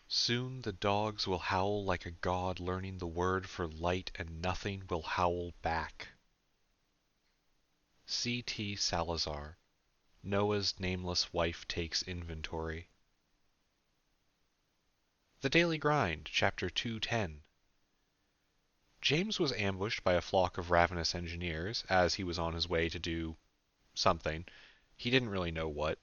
Soon the dogs will howl like a god learning the word for light, and nothing will howl back. C. T. Salazar. Noah's nameless wife takes inventory. The Daily Grind, Chapter 210. James was ambushed by a flock of ravenous engineers as he was on his way to do something. He didn't really know what.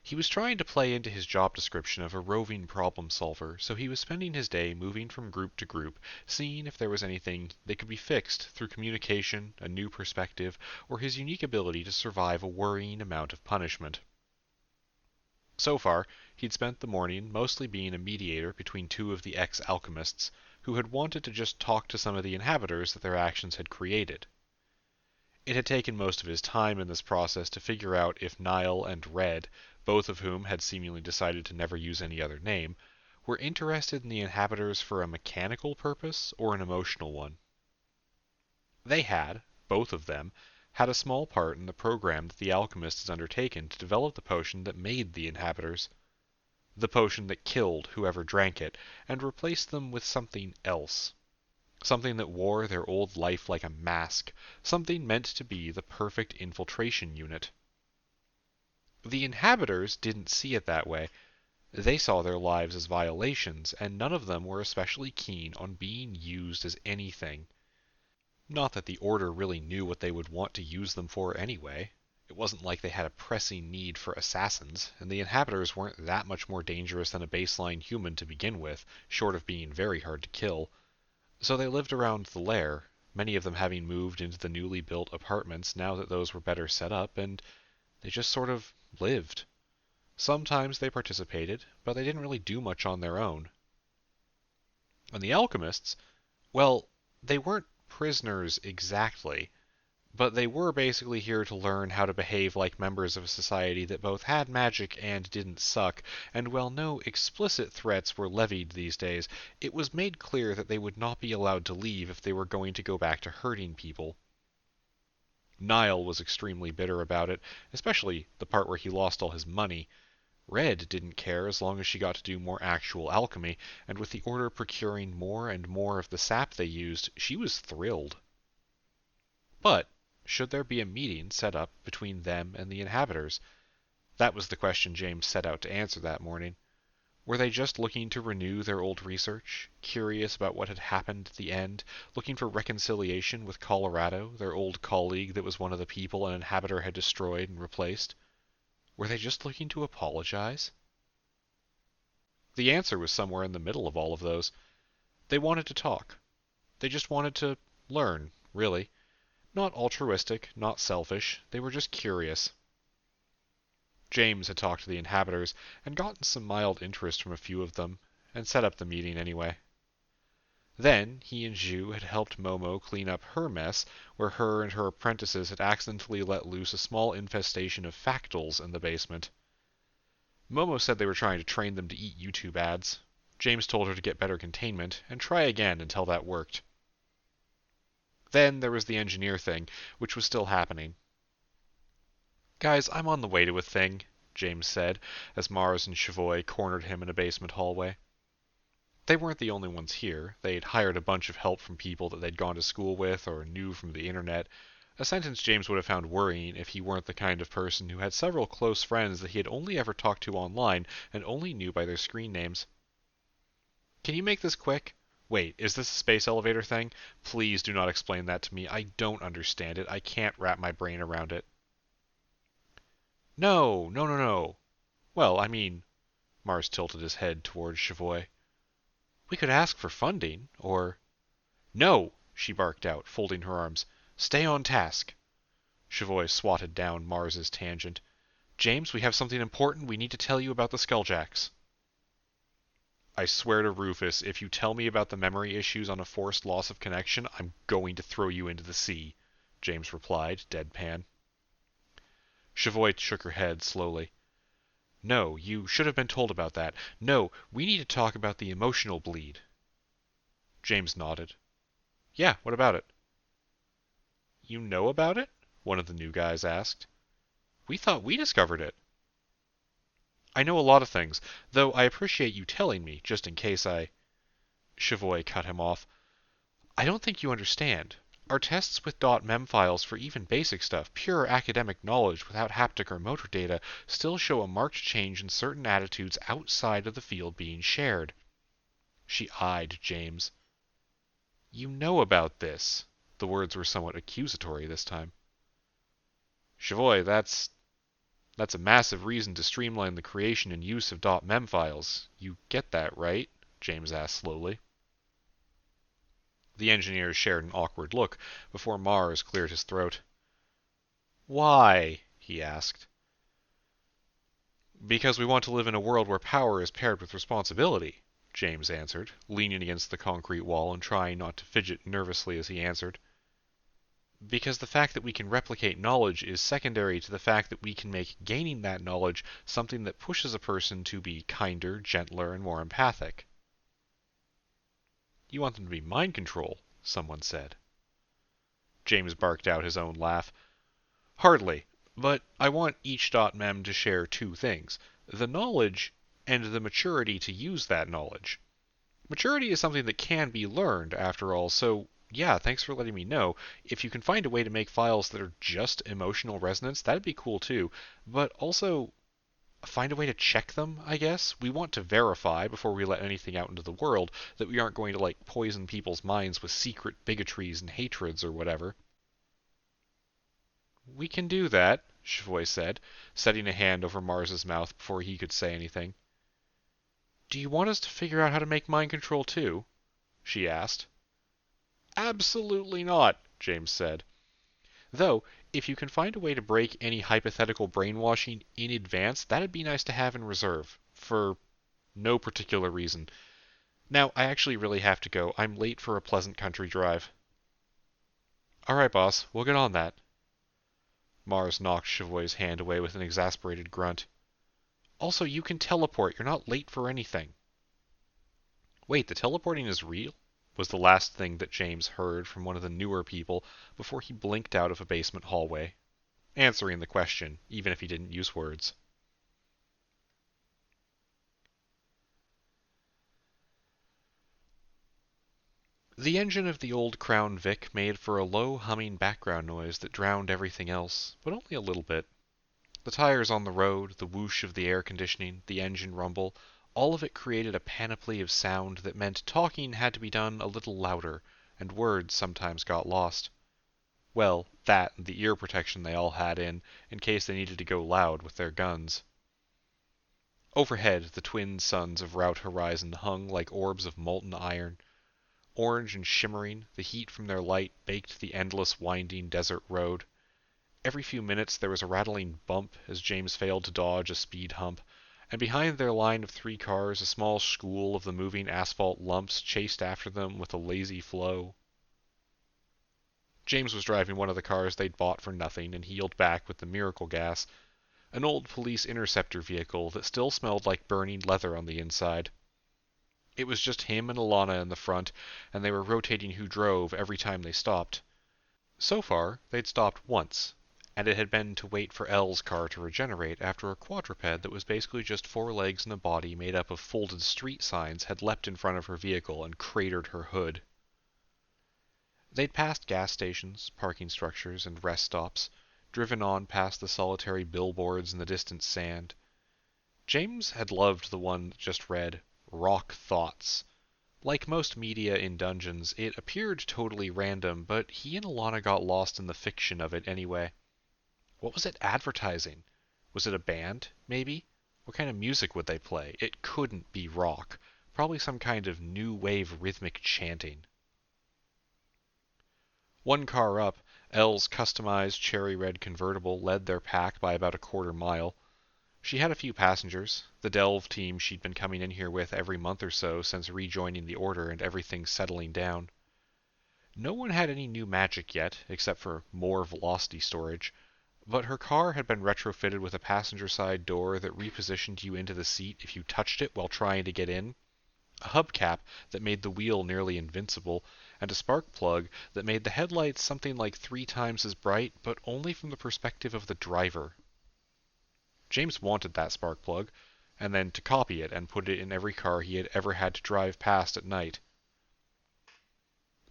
He was trying to play into his job description of a roving problem solver, so he was spending his day moving from group to group, seeing if there was anything that could be fixed through communication, a new perspective, or his unique ability to survive a worrying amount of punishment. So far, he'd spent the morning mostly being a mediator between two of the ex-alchemists, who had wanted to just talk to some of the inhabitants that their actions had created. It had taken most of his time in this process to figure out if Nile and Red, both of whom had seemingly decided to never use any other name, were interested in the inhabitants for a mechanical purpose or an emotional one. They had, both of them, had a small part in the program that the alchemist had undertaken to develop the potion that made the inhabitants, the potion that killed whoever drank it, and replaced them with something else. Something that wore their old life like a mask, something meant to be the perfect infiltration unit. The inhabitants didn't see it that way. They saw their lives as violations, and none of them were especially keen on being used as anything. Not that the Order really knew what they would want to use them for anyway. It wasn't like they had a pressing need for assassins, and the inhabitants weren't that much more dangerous than a baseline human to begin with, short of being very hard to kill. So they lived around the lair, many of them having moved into the newly built apartments now that those were better set up, and they just sort of lived. Sometimes they participated, but they didn't really do much on their own. And the alchemists, well, they weren't prisoners exactly, but they were basically here to learn how to behave like members of a society that both had magic and didn't suck, and while no explicit threats were levied these days, it was made clear that they would not be allowed to leave if they were going to go back to hurting people. Nile was extremely bitter about it, especially the part where he lost all his money. Red didn't care as long as she got to do more actual alchemy, and with the Order procuring more and more of the sap they used, she was thrilled. But should there be a meeting set up between them and the inhabitants? That was the question James set out to answer that morning. Were they just looking to renew their old research, curious about what had happened at the end, looking for reconciliation with Colorado, their old colleague that was one of the people an inhabitor had destroyed and replaced? Were they just looking to apologize? The answer was somewhere in the middle of all of those. They wanted to talk. They just wanted to learn, really. Not altruistic, not selfish, they were just curious. James had talked to the inhabitants and gotten some mild interest from a few of them, and set up the meeting anyway. Then he and Zhu had helped Momo clean up her mess, where her and her apprentices had accidentally let loose a small infestation of factals in the basement. Momo said they were trying to train them to eat YouTube ads. James told her to get better containment, and try again until that worked. Then there was the engineer thing, which was still happening. "Guys, I'm on the way to a thing," James said, as Mars and Chavoy cornered him in a basement hallway. They weren't the only ones here. They'd hired a bunch of help from people that they'd gone to school with or knew from the internet, a sentence James would have found worrying if he weren't the kind of person who had several close friends that he had only ever talked to online and only knew by their screen names. "Can you make this quick? Wait, is this a space elevator thing? Please do not explain that to me. I don't understand it. I can't wrap my brain around it." "No, no, no, no. Well, I mean," Mars tilted his head towards Chavoy, "we could ask for funding, or—" "No!" she barked out, folding her arms. "Stay on task." Chavoy swatted down Mars's tangent. "James, we have something important we need to tell you about the Skulljacks." "I swear to Rufus, if you tell me about the memory issues on a forced loss of connection, I'm going to throw you into the sea," James replied, deadpan. Chavoy shook her head slowly. "No, you should have been told about that. No, we need to talk about the emotional bleed." James nodded. "Yeah, what about it?" "You know about it?" one of the new guys asked. "We thought we discovered it." I know a lot of things, though I appreciate you telling me, just in case I... Chavoy cut him off. I don't think you understand. Our tests with .mem files for even basic stuff, pure academic knowledge without haptic or motor data, still show a marked change in certain attitudes outside of the field being shared. She eyed James. You know about this. The words were somewhat accusatory this time. Chavoy, that's a massive reason to streamline the creation and use of .mem files. You get that, right? James asked slowly. The engineers shared an awkward look before Mars cleared his throat. Why? He asked. Because we want to live in a world where power is paired with responsibility, James answered, leaning against the concrete wall and trying not to fidget nervously as he answered. Because the fact that we can replicate knowledge is secondary to the fact that we can make gaining that knowledge something that pushes a person to be kinder, gentler, and more empathic. You want them to be mind control, someone said. James barked out his own laugh. Hardly, but I want each .mem to share two things, the knowledge and the maturity to use that knowledge. Maturity is something that can be learned, after all, so yeah, thanks for letting me know. If you can find a way to make files that are just emotional resonance, that'd be cool too. But also, find a way to check them, I guess. We want to verify, before we let anything out into the world, that we aren't going to, poison people's minds with secret bigotries and hatreds or whatever. We can do that, Chavoy said, setting a hand over Mars's mouth before he could say anything. Do you want us to figure out how to make mind control too? She asked. Absolutely not, James said. Though, if you can find a way to break any hypothetical brainwashing in advance, that'd be nice to have in reserve. For no particular reason. Now, I actually really have to go. I'm late for a pleasant country drive. All right, boss. We'll get on that. Mars knocked Chavoy's hand away with an exasperated grunt. Also, you can teleport. You're not late for anything. Wait, the teleporting is real? Was the last thing that James heard from one of the newer people before he blinked out of a basement hallway, answering the question, even if he didn't use words. The engine of the old Crown Vic made for a low humming background noise that drowned everything else, but only a little bit. The tires on the road, the whoosh of the air conditioning, the engine rumble, all of it created a panoply of sound that meant talking had to be done a little louder, and words sometimes got lost. Well, that and the ear protection they all had in case they needed to go loud with their guns. Overhead, the twin suns of Route Horizon hung like orbs of molten iron. Orange and shimmering, the heat from their light baked the endless winding desert road. Every few minutes there was a rattling bump as James failed to dodge a speed hump, and behind their line of 3 cars a small school of the moving asphalt lumps chased after them with a lazy flow. James was driving one of the cars they'd bought for nothing and heeled back with the miracle gas, an old police interceptor vehicle that still smelled like burning leather on the inside. It was just him and Alana in the front, and they were rotating who drove every time they stopped. So far, they'd stopped once, and it had been to wait for Elle's car to regenerate after a quadruped that was basically just 4 legs and a body made up of folded street signs had leapt in front of her vehicle and cratered her hood. They'd passed gas stations, parking structures, and rest stops, driven on past the solitary billboards in the distant sand. James had loved the one that just read, Rock Thoughts. Like most media in Dungeons, it appeared totally random, but he and Alana got lost in the fiction of it anyway. What was it advertising? Was it a band, maybe? What kind of music would they play? It couldn't be rock. Probably some kind of new wave rhythmic chanting. One car up, Elle's customized cherry red convertible led their pack by about a quarter-mile. She had a few passengers, the Delve team she'd been coming in here with every month or so since rejoining the Order and everything settling down. No one had any new magic yet, except for more velocity storage, but her car had been retrofitted with a passenger side door that repositioned you into the seat if you touched it while trying to get in, a hubcap that made the wheel nearly invincible, and a spark plug that made the headlights something like 3 times as bright, but only from the perspective of the driver. James wanted that spark plug. and then to copy it and put it in every car he had ever had to drive past at night.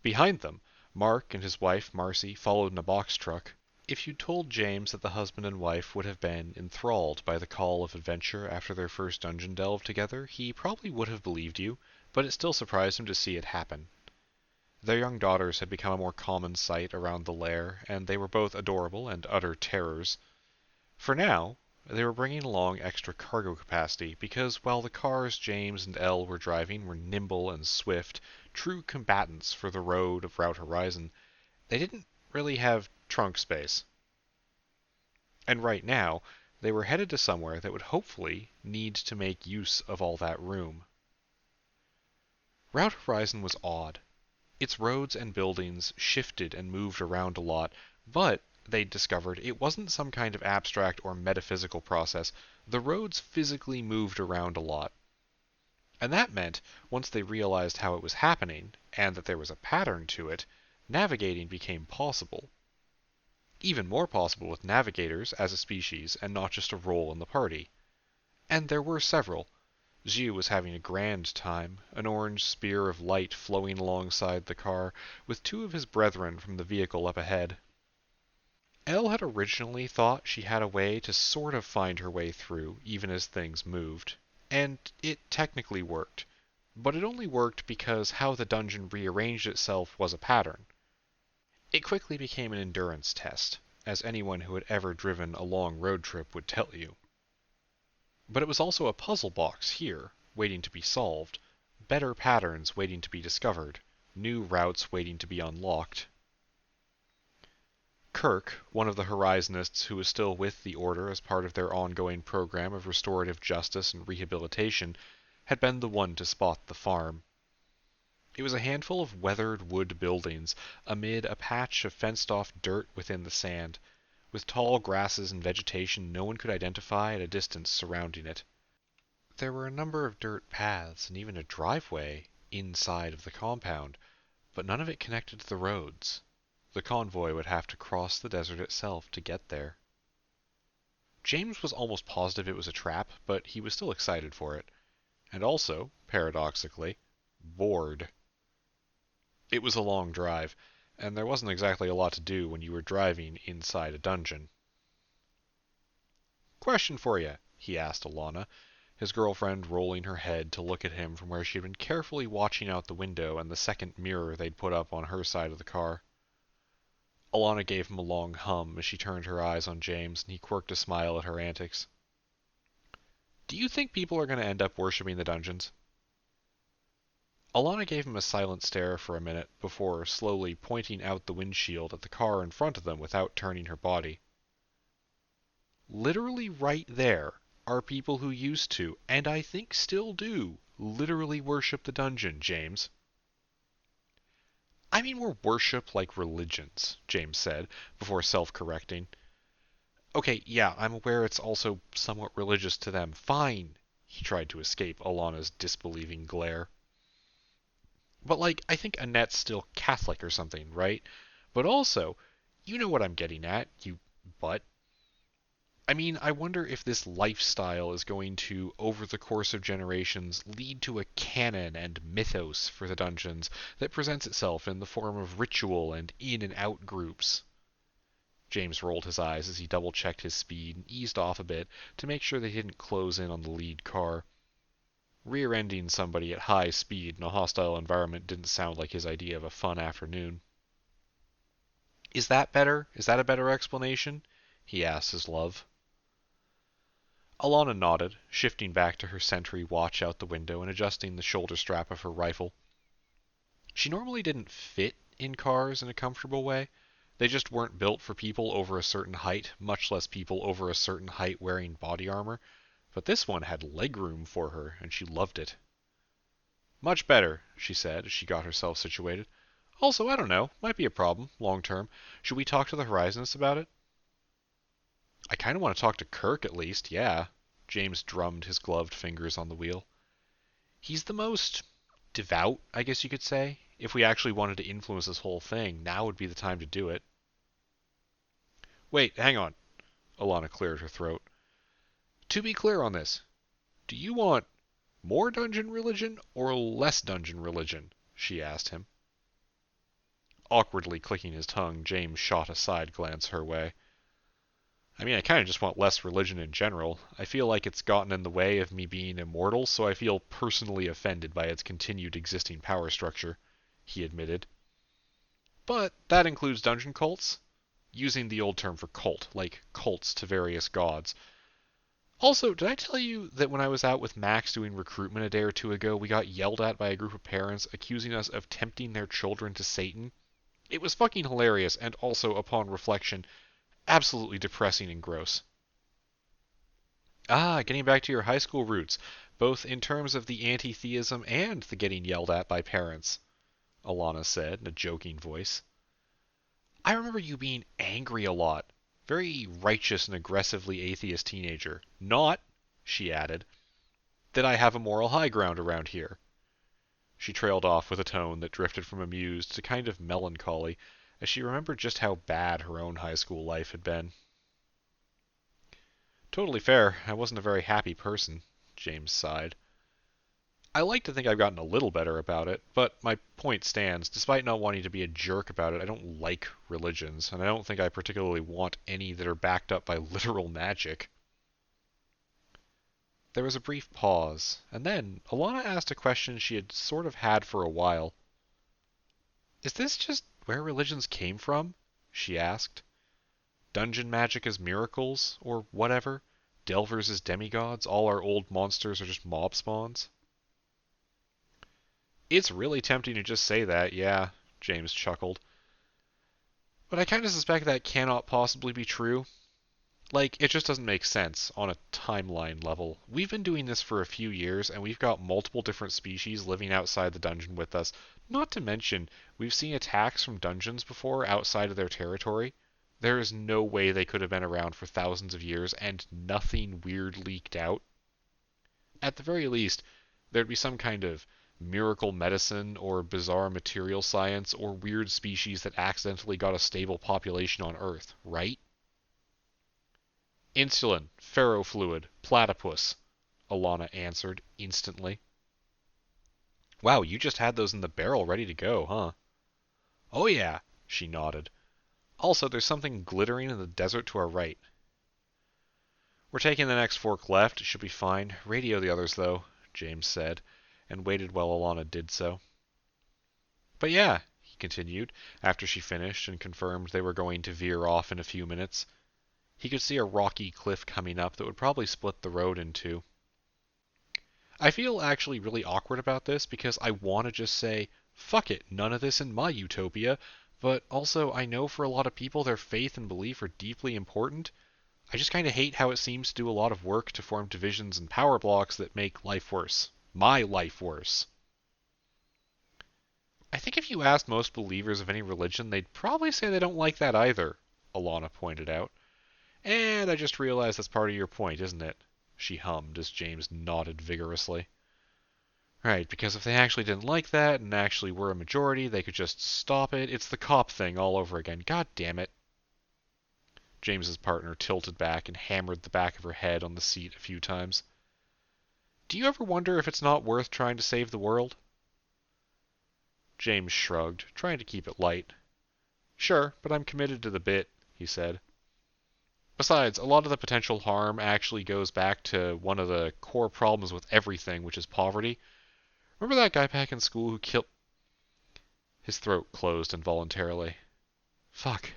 Behind them, Mark and his wife, Marcy, followed in a box truck. If you'd told James that the husband and wife would have been enthralled by the call of adventure after their first dungeon delve together, he probably would have believed you, but it still surprised him to see it happen. Their young daughters had become a more common sight around the lair, and they were both adorable and utter terrors. For now, they were bringing along extra cargo capacity, because while the cars James and Elle were driving were nimble and swift, true combatants for the road of Route Horizon, they didn't really have trunk space. And right now, they were headed to somewhere that would hopefully need to make use of all that room. Route Horizon was odd. Its roads and buildings shifted and moved around a lot, but they discovered it wasn't some kind of abstract or metaphysical process. The roads physically moved around a lot. And that meant, once they realized how it was happening, and that there was a pattern to it, navigating became possible. Even more possible with navigators as a species and not just a role in the party. And there were several. Xiu was having a grand time, an orange spear of light flowing alongside the car, with two of his brethren from the vehicle up ahead. Elle had originally thought she had a way to sort of find her way through, even as things moved, and it technically worked, but it only worked because how the dungeon rearranged itself was a pattern. It quickly became an endurance test, as anyone who had ever driven a long road trip would tell you. But it was also a puzzle box here, waiting to be solved, better patterns waiting to be discovered, new routes waiting to be unlocked. Kirk, one of the Horizonists who was still with the Order as part of their ongoing program of restorative justice and rehabilitation, had been the one to spot the farm. It was a handful of weathered wood buildings amid a patch of fenced-off dirt within the sand, with tall grasses and vegetation no one could identify at a distance surrounding it. There were a number of dirt paths and even a driveway inside of the compound, but none of it connected to the roads. The convoy would have to cross the desert itself to get there. James was almost positive it was a trap, but he was still excited for it. And also, paradoxically, bored. It was a long drive, and there wasn't exactly a lot to do when you were driving inside a dungeon. "Question for you," he asked Alana, his girlfriend rolling her head to look at him from where she had been carefully watching out the window and the second mirror they'd put up on her side of the car. Alana gave him a long hum as she turned her eyes on James, and he quirked a smile at her antics. "Do you think people are going to end up worshipping the dungeons?" Alana gave him a silent stare for a minute before slowly pointing out the windshield at the car in front of them without turning her body. "Literally right there are people who used to, and I think still do, literally worship the dungeon, James." "I mean more worship like religions," James said, before self-correcting. "Okay, yeah, I'm aware it's also somewhat religious to them. Fine." He tried to escape Alana's disbelieving glare. "But I think Annette's still Catholic or something, right? But also, you know what I'm getting at, you butt. I mean, I wonder if this lifestyle is going to, over the course of generations, lead to a canon and mythos for the dungeons that presents itself in the form of ritual and in and out groups." James rolled his eyes as he double-checked his speed and eased off a bit to make sure they didn't close in on the lead car. Rear-ending somebody at high speed in a hostile environment didn't sound like his idea of a fun afternoon. "Is that better? Is that a better explanation?" he asked his love. Alana nodded, shifting back to her sentry watch out the window and adjusting the shoulder strap of her rifle. She normally didn't fit in cars in a comfortable way. They just weren't built for people over a certain height, much less people over a certain height wearing body armor. But this one had legroom for her, and she loved it. "Much better," she said as she got herself situated. "Also, I don't know, might be a problem, long term. Should we talk to the Horizonists about it?" "I kind of want to talk to Kirk, at least, yeah." James drummed his gloved fingers on the wheel. "He's the most devout, I guess you could say. If we actually wanted to influence this whole thing, now would be the time to do it." "Wait, hang on." Alana cleared her throat. "To be clear on this, Do you want more dungeon religion or less dungeon religion? She asked him. Awkwardly clicking his tongue, James shot a side glance her way. I mean, I kind of just want less religion in general. I feel like it's gotten in the way of me being immortal, so I feel personally offended by its continued existing power structure, he admitted. But that includes dungeon cults, using the old term for cult, like cults to various gods. Also, did I tell you that when I was out with Max doing recruitment a day or two ago, we got yelled at by a group of parents accusing us of tempting their children to Satan? It was fucking hilarious, and also, upon reflection, absolutely depressing and gross. Ah, getting back to your high school roots, both in terms of the anti-theism and the getting yelled at by parents, Alana said in a joking voice. I remember you being angry a lot. Very righteous and aggressively atheist teenager. Not, she added, that I have a moral high ground around here. She trailed off with a tone that drifted from amused to kind of melancholy as she remembered just how bad her own high school life had been. Totally fair. I wasn't a very happy person, James sighed. I like to think I've gotten a little better about it, but my point stands. Despite not wanting to be a jerk about it, I don't like religions, and I don't think I particularly want any that are backed up by literal magic. There was a brief pause, and then Alana asked a question she had sort of had for a while. Is this just where religions came from? She asked. Dungeon magic as miracles, or whatever? Delvers as demigods? All our old monsters are just mob spawns? It's really tempting to just say that, yeah, James chuckled. But I kind of suspect that cannot possibly be true. Like, it just doesn't make sense on a timeline level. We've been doing this for a few years, and we've got multiple different species living outside the dungeon with us. Not to mention, we've seen attacks from dungeons before outside of their territory. There is no way they could have been around for thousands of years, and nothing weird leaked out. At the very least, there'd be some kind of miracle medicine or bizarre material science or weird species that accidentally got a stable population on Earth, right? Insulin, ferrofluid, platypus, Alana answered instantly. Wow, you just had those in the barrel ready to go, huh? Oh yeah, she nodded. Also, there's something glittering in the desert to our right. We're taking the next fork left. It should be fine. Radio the others, though, James said, and waited while Alana did so. But yeah, he continued, after she finished and confirmed they were going to veer off in a few minutes. He could see a rocky cliff coming up that would probably split the road in two. I feel actually really awkward about this because I want to just say, fuck it, none of this in my utopia, but also I know for a lot of people their faith and belief are deeply important. I just kind of hate how it seems to do a lot of work to form divisions and power blocks that make life worse. My life worse. I think if you asked most believers of any religion, they'd probably say they don't like that either, Alana pointed out. And I just realized that's part of your point, isn't it? She hummed as James nodded vigorously. Right, because if they actually didn't like that and actually were a majority, they could just stop it. It's the cop thing all over again. God damn it. James's partner tilted back and hammered the back of her head on the seat a few times. Do you ever wonder if it's not worth trying to save the world? James shrugged, trying to keep it light. Sure, but I'm committed to the bit, he said. Besides, a lot of the potential harm actually goes back to one of the core problems with everything, which is poverty. Remember that guy back in school who killed... His throat closed involuntarily. Fuck.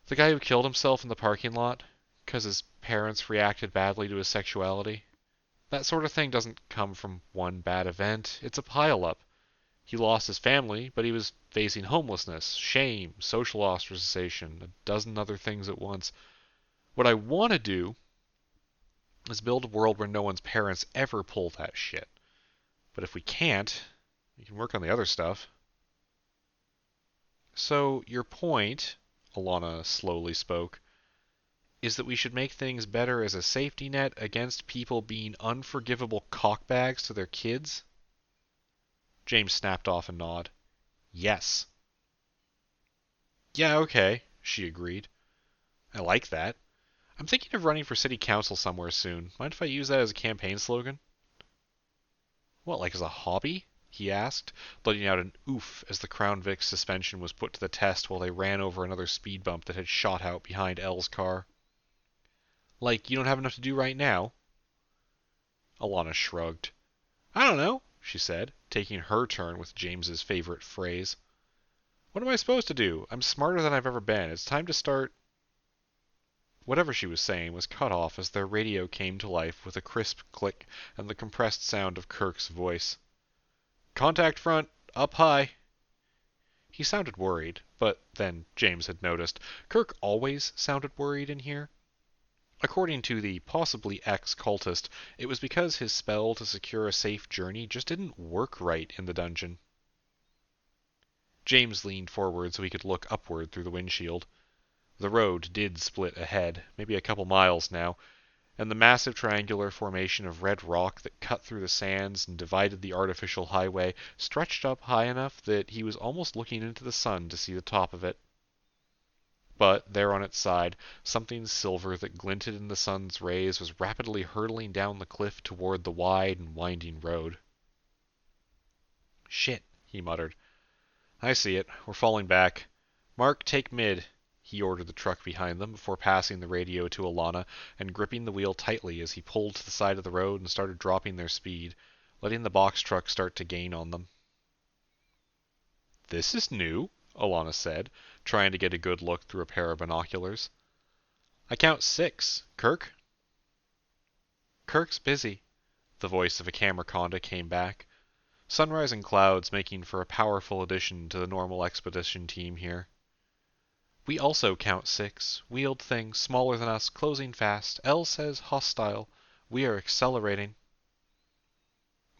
The guy who killed himself in the parking lot because his parents reacted badly to his sexuality. That sort of thing doesn't come from one bad event. It's a pile-up. He lost his family, but he was facing homelessness, shame, social ostracization, a dozen other things at once. What I want to do is build a world where no one's parents ever pull that shit. But if we can't, we can work on the other stuff. So, your point, Alana slowly spoke, is that we should make things better as a safety net against people being unforgivable cockbags to their kids? James snapped off a nod. Yes. Yeah, okay, she agreed. I like that. I'm thinking of running for city council somewhere soon. Mind if I use that as a campaign slogan? What, like as a hobby? He asked, letting out an oof as the Crown Vic's suspension was put to the test while they ran over another speed bump that had shot out behind Elle's car. Like, you don't have enough to do right now? Alana shrugged. I don't know, she said, taking her turn with James's favorite phrase. What am I supposed to do? I'm smarter than I've ever been. It's time to start. Whatever she was saying was cut off as their radio came to life with a crisp click and the compressed sound of Kirk's voice. Contact front, up high. He sounded worried, but then James had noticed Kirk always sounded worried in here. According to the possibly ex-cultist, it was because his spell to secure a safe journey just didn't work right in the dungeon. James leaned forward so he could look upward through the windshield. The road did split ahead, maybe a couple miles now, and the massive triangular formation of red rock that cut through the sands and divided the artificial highway stretched up high enough that he was almost looking into the sun to see the top of it. But there on its side, something silver that glinted in the sun's rays was rapidly hurtling down the cliff toward the wide and winding road. Shit, he muttered. I see it. We're falling back. Mark, take mid. He ordered the truck behind them before passing the radio to Alana and gripping the wheel tightly as he pulled to the side of the road and started dropping their speed, letting the box truck start to gain on them. This is new, Alana said, trying to get a good look through a pair of binoculars. I count 6. Kirk? Kirk's busy, the voice of a Camerconda came back. Sunrise and clouds making for a powerful addition to the normal expedition team here. We also count 6. Wheeled thing, smaller than us, closing fast. L says hostile. We are accelerating.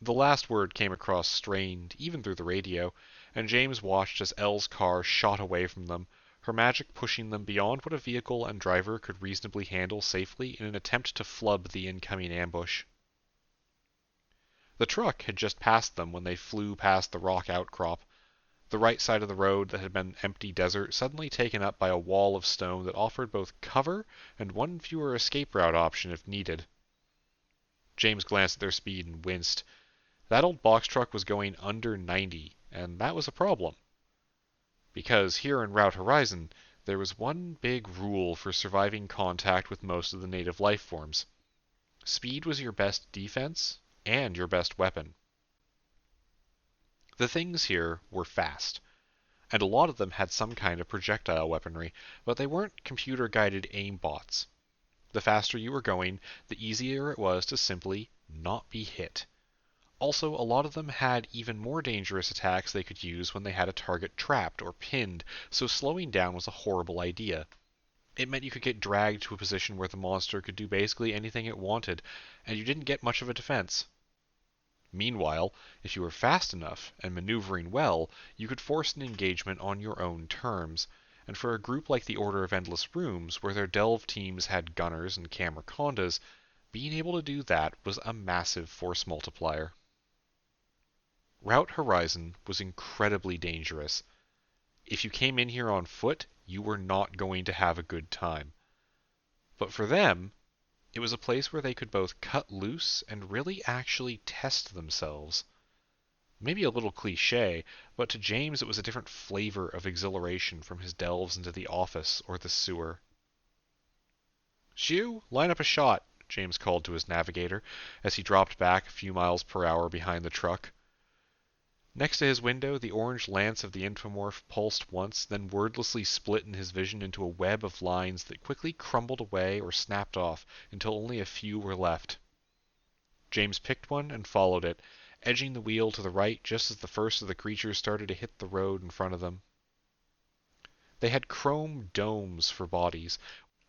The last word came across strained, even through the radio, and James watched as L's car shot away from them, her magic pushing them beyond what a vehicle and driver could reasonably handle safely in an attempt to flub the incoming ambush. The truck had just passed them when they flew past the rock outcrop, the right side of the road that had been empty desert suddenly taken up by a wall of stone that offered both cover and one fewer escape route option if needed. James glanced at their speed and winced. That old box truck was going under 90, and that was a problem. Because here in Route Horizon, there was one big rule for surviving contact with most of the native life forms. Speed was your best defense and your best weapon. The things here were fast, and a lot of them had some kind of projectile weaponry, but they weren't computer-guided aimbots. The faster you were going, the easier it was to simply not be hit. Also, a lot of them had even more dangerous attacks they could use when they had a target trapped or pinned, so slowing down was a horrible idea. It meant you could get dragged to a position where the monster could do basically anything it wanted, and you didn't get much of a defense. Meanwhile, if you were fast enough and maneuvering well, you could force an engagement on your own terms, and for a group like the Order of Endless Rooms, where their delve teams had gunners and Camercondas, being able to do that was a massive force multiplier. Route Horizon was incredibly dangerous. If you came in here on foot, you were not going to have a good time. But for them, it was a place where they could both cut loose and really actually test themselves. Maybe a little cliché, but to James it was a different flavor of exhilaration from his delves into the office or the sewer. Shoo, line up a shot, James called to his navigator as he dropped back a few miles per hour behind the truck. Next to his window, the orange lance of the infomorph pulsed once, then wordlessly split in his vision into a web of lines that quickly crumbled away or snapped off until only a few were left. James picked one and followed it, edging the wheel to the right just as the first of the creatures started to hit the road in front of them. They had chrome domes for bodies,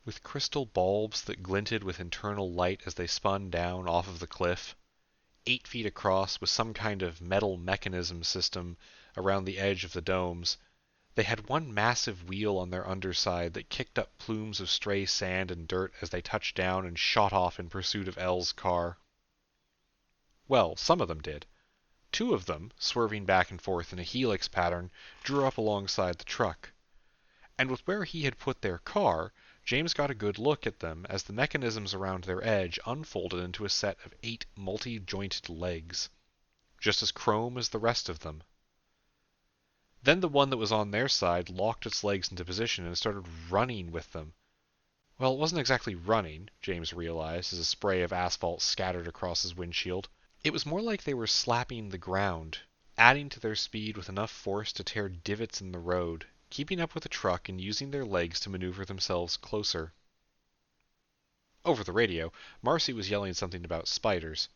with crystal bulbs that glinted with internal light as they spun down off of the cliff. 8 feet across, with some kind of metal mechanism system around the edge of the domes. They had one massive wheel on their underside that kicked up plumes of stray sand and dirt as they touched down and shot off in pursuit of L's car. Well, some of them did. 2 of them, swerving back and forth in a helix pattern, drew up alongside the truck. And with where he had put their car, James got a good look at them as the mechanisms around their edge unfolded into a set of 8 multi-jointed legs, just as chrome as the rest of them. Then the one that was on their side locked its legs into position and started running with them. Well, it wasn't exactly running, James realized as a spray of asphalt scattered across his windshield. It was more like they were slapping the ground, adding to their speed with enough force to tear divots in the road, keeping up with the truck and using their legs to maneuver themselves closer. Over the radio, Marcy was yelling something about spiders.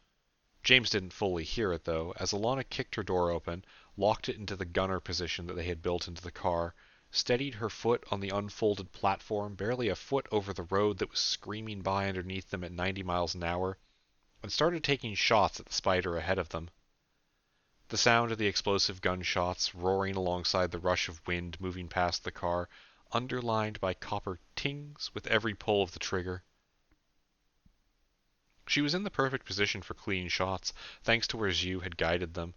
James didn't fully hear it, though, as Alana kicked her door open, locked it into the gunner position that they had built into the car, steadied her foot on the unfolded platform barely a foot over the road that was screaming by underneath them at 90 miles an hour, and started taking shots at the spider ahead of them. The sound of the explosive gunshots roaring alongside the rush of wind moving past the car, underlined by copper tings with every pull of the trigger. She was in the perfect position for clean shots, thanks to where Zhu had guided them,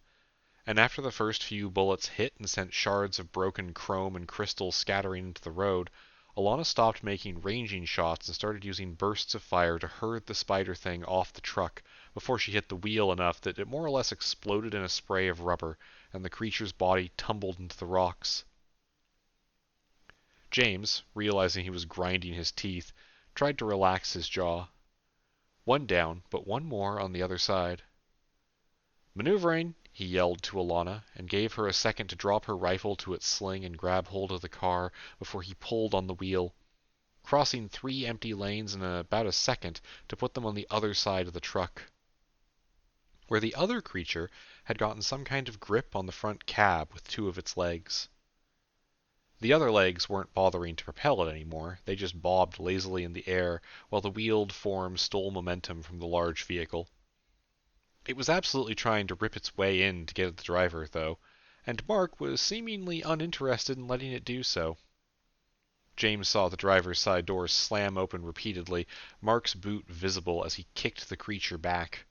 and after the first few bullets hit and sent shards of broken chrome and crystal scattering into the road, Alana stopped making ranging shots and started using bursts of fire to herd the spider thing off the truck before she hit the wheel enough that it more or less exploded in a spray of rubber and the creature's body tumbled into the rocks. James, realizing he was grinding his teeth, tried to relax his jaw. One down, but one more on the other side. "Maneuvering!" he yelled to Alana, and gave her a second to drop her rifle to its sling and grab hold of the car before he pulled on the wheel, crossing 3 empty lanes in about a second to put them on the other side of the truck, where the other creature had gotten some kind of grip on the front cab with 2 of its legs. The other legs weren't bothering to propel it anymore, they just bobbed lazily in the air while the wheeled form stole momentum from the large vehicle. It was absolutely trying to rip its way in to get at the driver, though, and Mark was seemingly uninterested in letting it do so. James saw the driver's side door slam open repeatedly, Mark's boot visible as he kicked the creature back.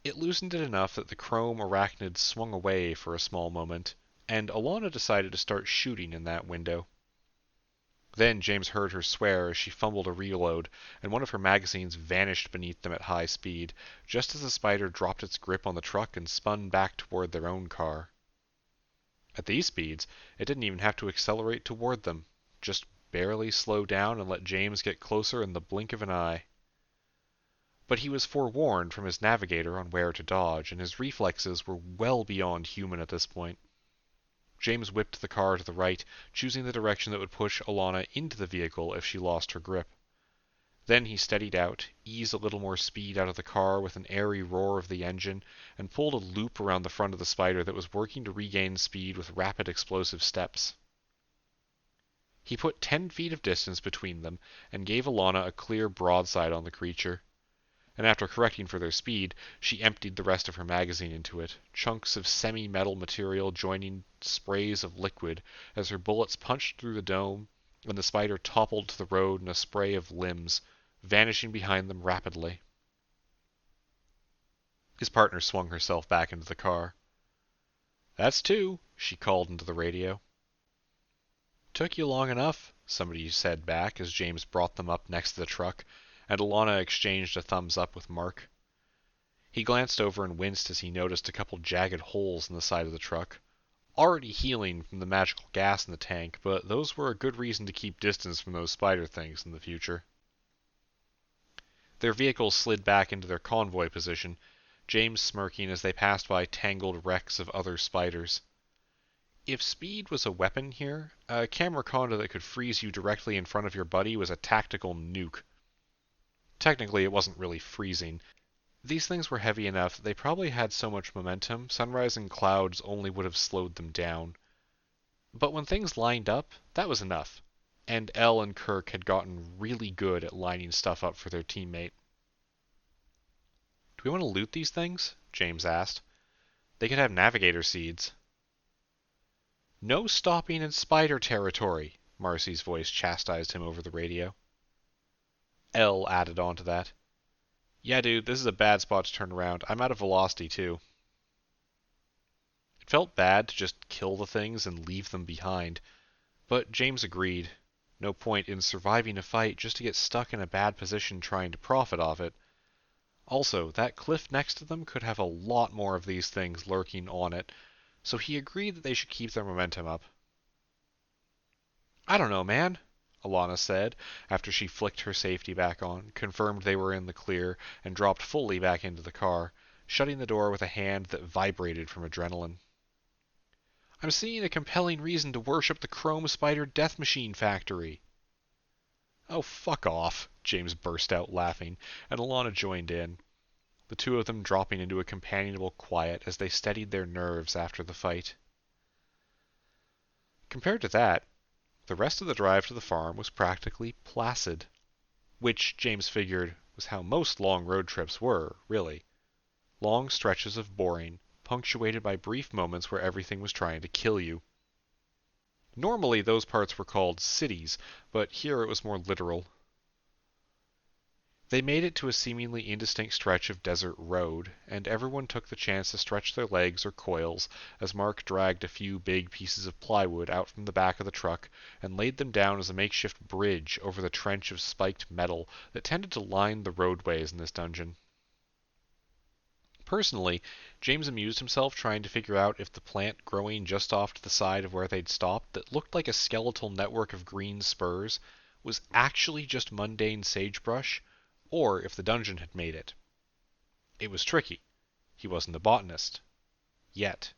It loosened it enough that the chrome arachnid swung away for a small moment, and Alana decided to start shooting in that window. Then James heard her swear as she fumbled a reload, and one of her magazines vanished beneath them at high speed, just as the spider dropped its grip on the truck and spun back toward their own car. At these speeds, it didn't even have to accelerate toward them, just barely slow down and let James get closer in the blink of an eye. But he was forewarned from his navigator on where to dodge, and his reflexes were well beyond human at this point. James whipped the car to the right, choosing the direction that would push Alana into the vehicle if she lost her grip. Then he steadied out, eased a little more speed out of the car with an airy roar of the engine, and pulled a loop around the front of the spider that was working to regain speed with rapid explosive steps. He put 10 feet of distance between them and gave Alana a clear broadside on the creature. And after correcting for their speed, she emptied the rest of her magazine into it, chunks of semi-metal material joining sprays of liquid as her bullets punched through the dome, and the spider toppled to the road in a spray of limbs, vanishing behind them rapidly. His partner swung herself back into the car. "That's 2, she called into the radio. "Took you long enough," somebody said back as James brought them up next to the truck, and Alana exchanged a thumbs up with Mark. He glanced over and winced as he noticed a couple jagged holes in the side of the truck, already healing from the magical gas in the tank, but those were a good reason to keep distance from those spider things in the future. Their vehicles slid back into their convoy position, James smirking as they passed by tangled wrecks of other spiders. If speed was a weapon here, a camera conda that could freeze you directly in front of your buddy was a tactical nuke. Technically, it wasn't really freezing. These things were heavy enough that they probably had so much momentum, sunrise and clouds only would have slowed them down. But when things lined up, that was enough, and Elle and Kirk had gotten really good at lining stuff up for their teammate. "Do we want to loot these things?" James asked. "They could have navigator seeds." "No stopping in spider territory," Marcy's voice chastised him over the radio. Elle added on to that. "Yeah, dude, this is a bad spot to turn around. I'm out of velocity, too." It felt bad to just kill the things and leave them behind, but James agreed. No point in surviving a fight just to get stuck in a bad position trying to profit off it. Also, that cliff next to them could have a lot more of these things lurking on it, so he agreed that they should keep their momentum up. I don't know, man, Alana said, after she flicked her safety back on, confirmed they were in the clear, and dropped fully back into the car, shutting the door with a hand that vibrated from adrenaline. I'm seeing a compelling reason to worship the Chrome Spider Death Machine Factory. Oh, fuck off, James burst out laughing, and Alana joined in, the two of them dropping into a companionable quiet as they steadied their nerves after the fight. Compared to that, the rest of the drive to the farm was practically placid, which James figured was how most long road trips were, really. Long stretches of boring, punctuated by brief moments where everything was trying to kill you. Normally those parts were called cities, but here it was more literal. They made it to a seemingly indistinct stretch of desert road, and everyone took the chance to stretch their legs or coils as Mark dragged a few big pieces of plywood out from the back of the truck and laid them down as a makeshift bridge over the trench of spiked metal that tended to line the roadways in this dungeon. Personally, James amused himself trying to figure out if the plant growing just off to the side of where they'd stopped that looked like a skeletal network of green spurs was actually just mundane sagebrush, or if the dungeon had made it. It was tricky. He wasn't a botanist. Yet.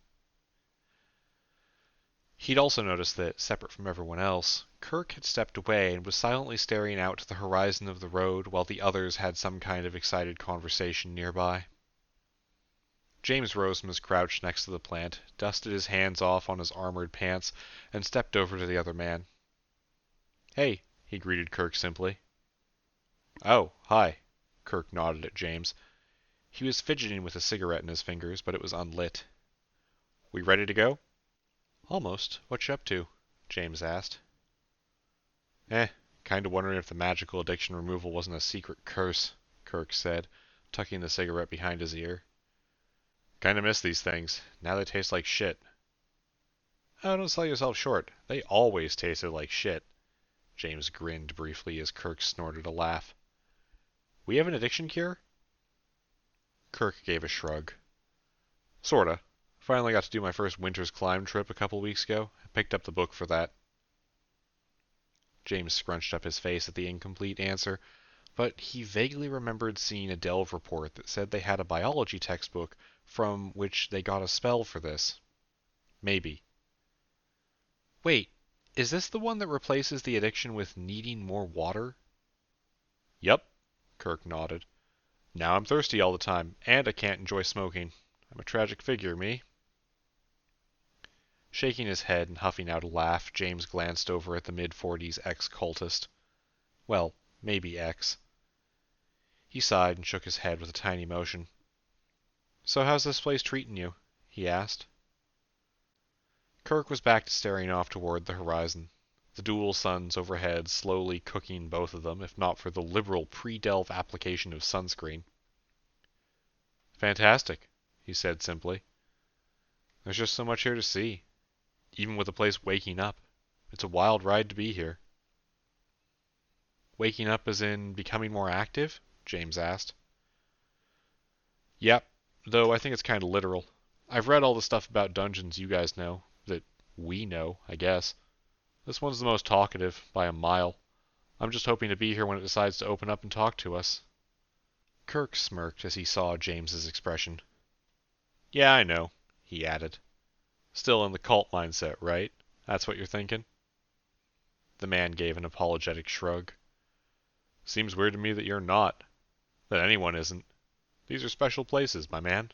He'd also noticed that, separate from everyone else, Kirk had stepped away and was silently staring out to the horizon of the road while the others had some kind of excited conversation nearby. James rose from his crouch next to the plant, dusted his hands off on his armored pants, and stepped over to the other man. Hey, he greeted Kirk simply. Oh, hi. Kirk nodded at James. He was fidgeting with a cigarette in his fingers, but it was unlit. We ready to go? Almost. What you up to? James asked. Kinda wondering if the magical addiction removal wasn't a secret curse, Kirk said, tucking the cigarette behind his ear. Kinda miss these things. Now they taste like shit. Oh, don't sell yourself short. They always tasted like shit. James grinned briefly as Kirk snorted a laugh. We have an addiction cure? Kirk gave a shrug. Sorta. Finally got to do my first winter's climb trip a couple weeks ago. I picked up the book for that. James scrunched up his face at the incomplete answer, but he vaguely remembered seeing a Delve report that said they had a biology textbook from which they got a spell for this. Maybe. Wait, is this the one that replaces the addiction with needing more water? Yep, Kirk nodded. Now I'm thirsty all the time, and I can't enjoy smoking. I'm a tragic figure, me. Shaking his head and huffing out a laugh, James glanced over at the mid-40s ex-cultist. Well, maybe ex. He sighed and shook his head with a tiny motion. So how's this place treating you? He asked. Kirk was back to staring off toward the horizon, the dual suns overhead slowly cooking both of them, if not for the liberal pre-Delve application of sunscreen. Fantastic, he said simply. There's just so much here to see. Even with the place waking up. It's a wild ride to be here. Waking up as in becoming more active? James asked. Yep, though I think it's kind of literal. I've read all the stuff about dungeons you guys know, that we know, I guess. This one's the most talkative, by a mile. I'm just hoping to be here when it decides to open up and talk to us. Kirk smirked as he saw James's expression. Yeah, I know, he added. Still in the cult mindset, right? That's what you're thinking? The man gave an apologetic shrug. Seems weird to me that you're not. That anyone isn't. These are special places, my man.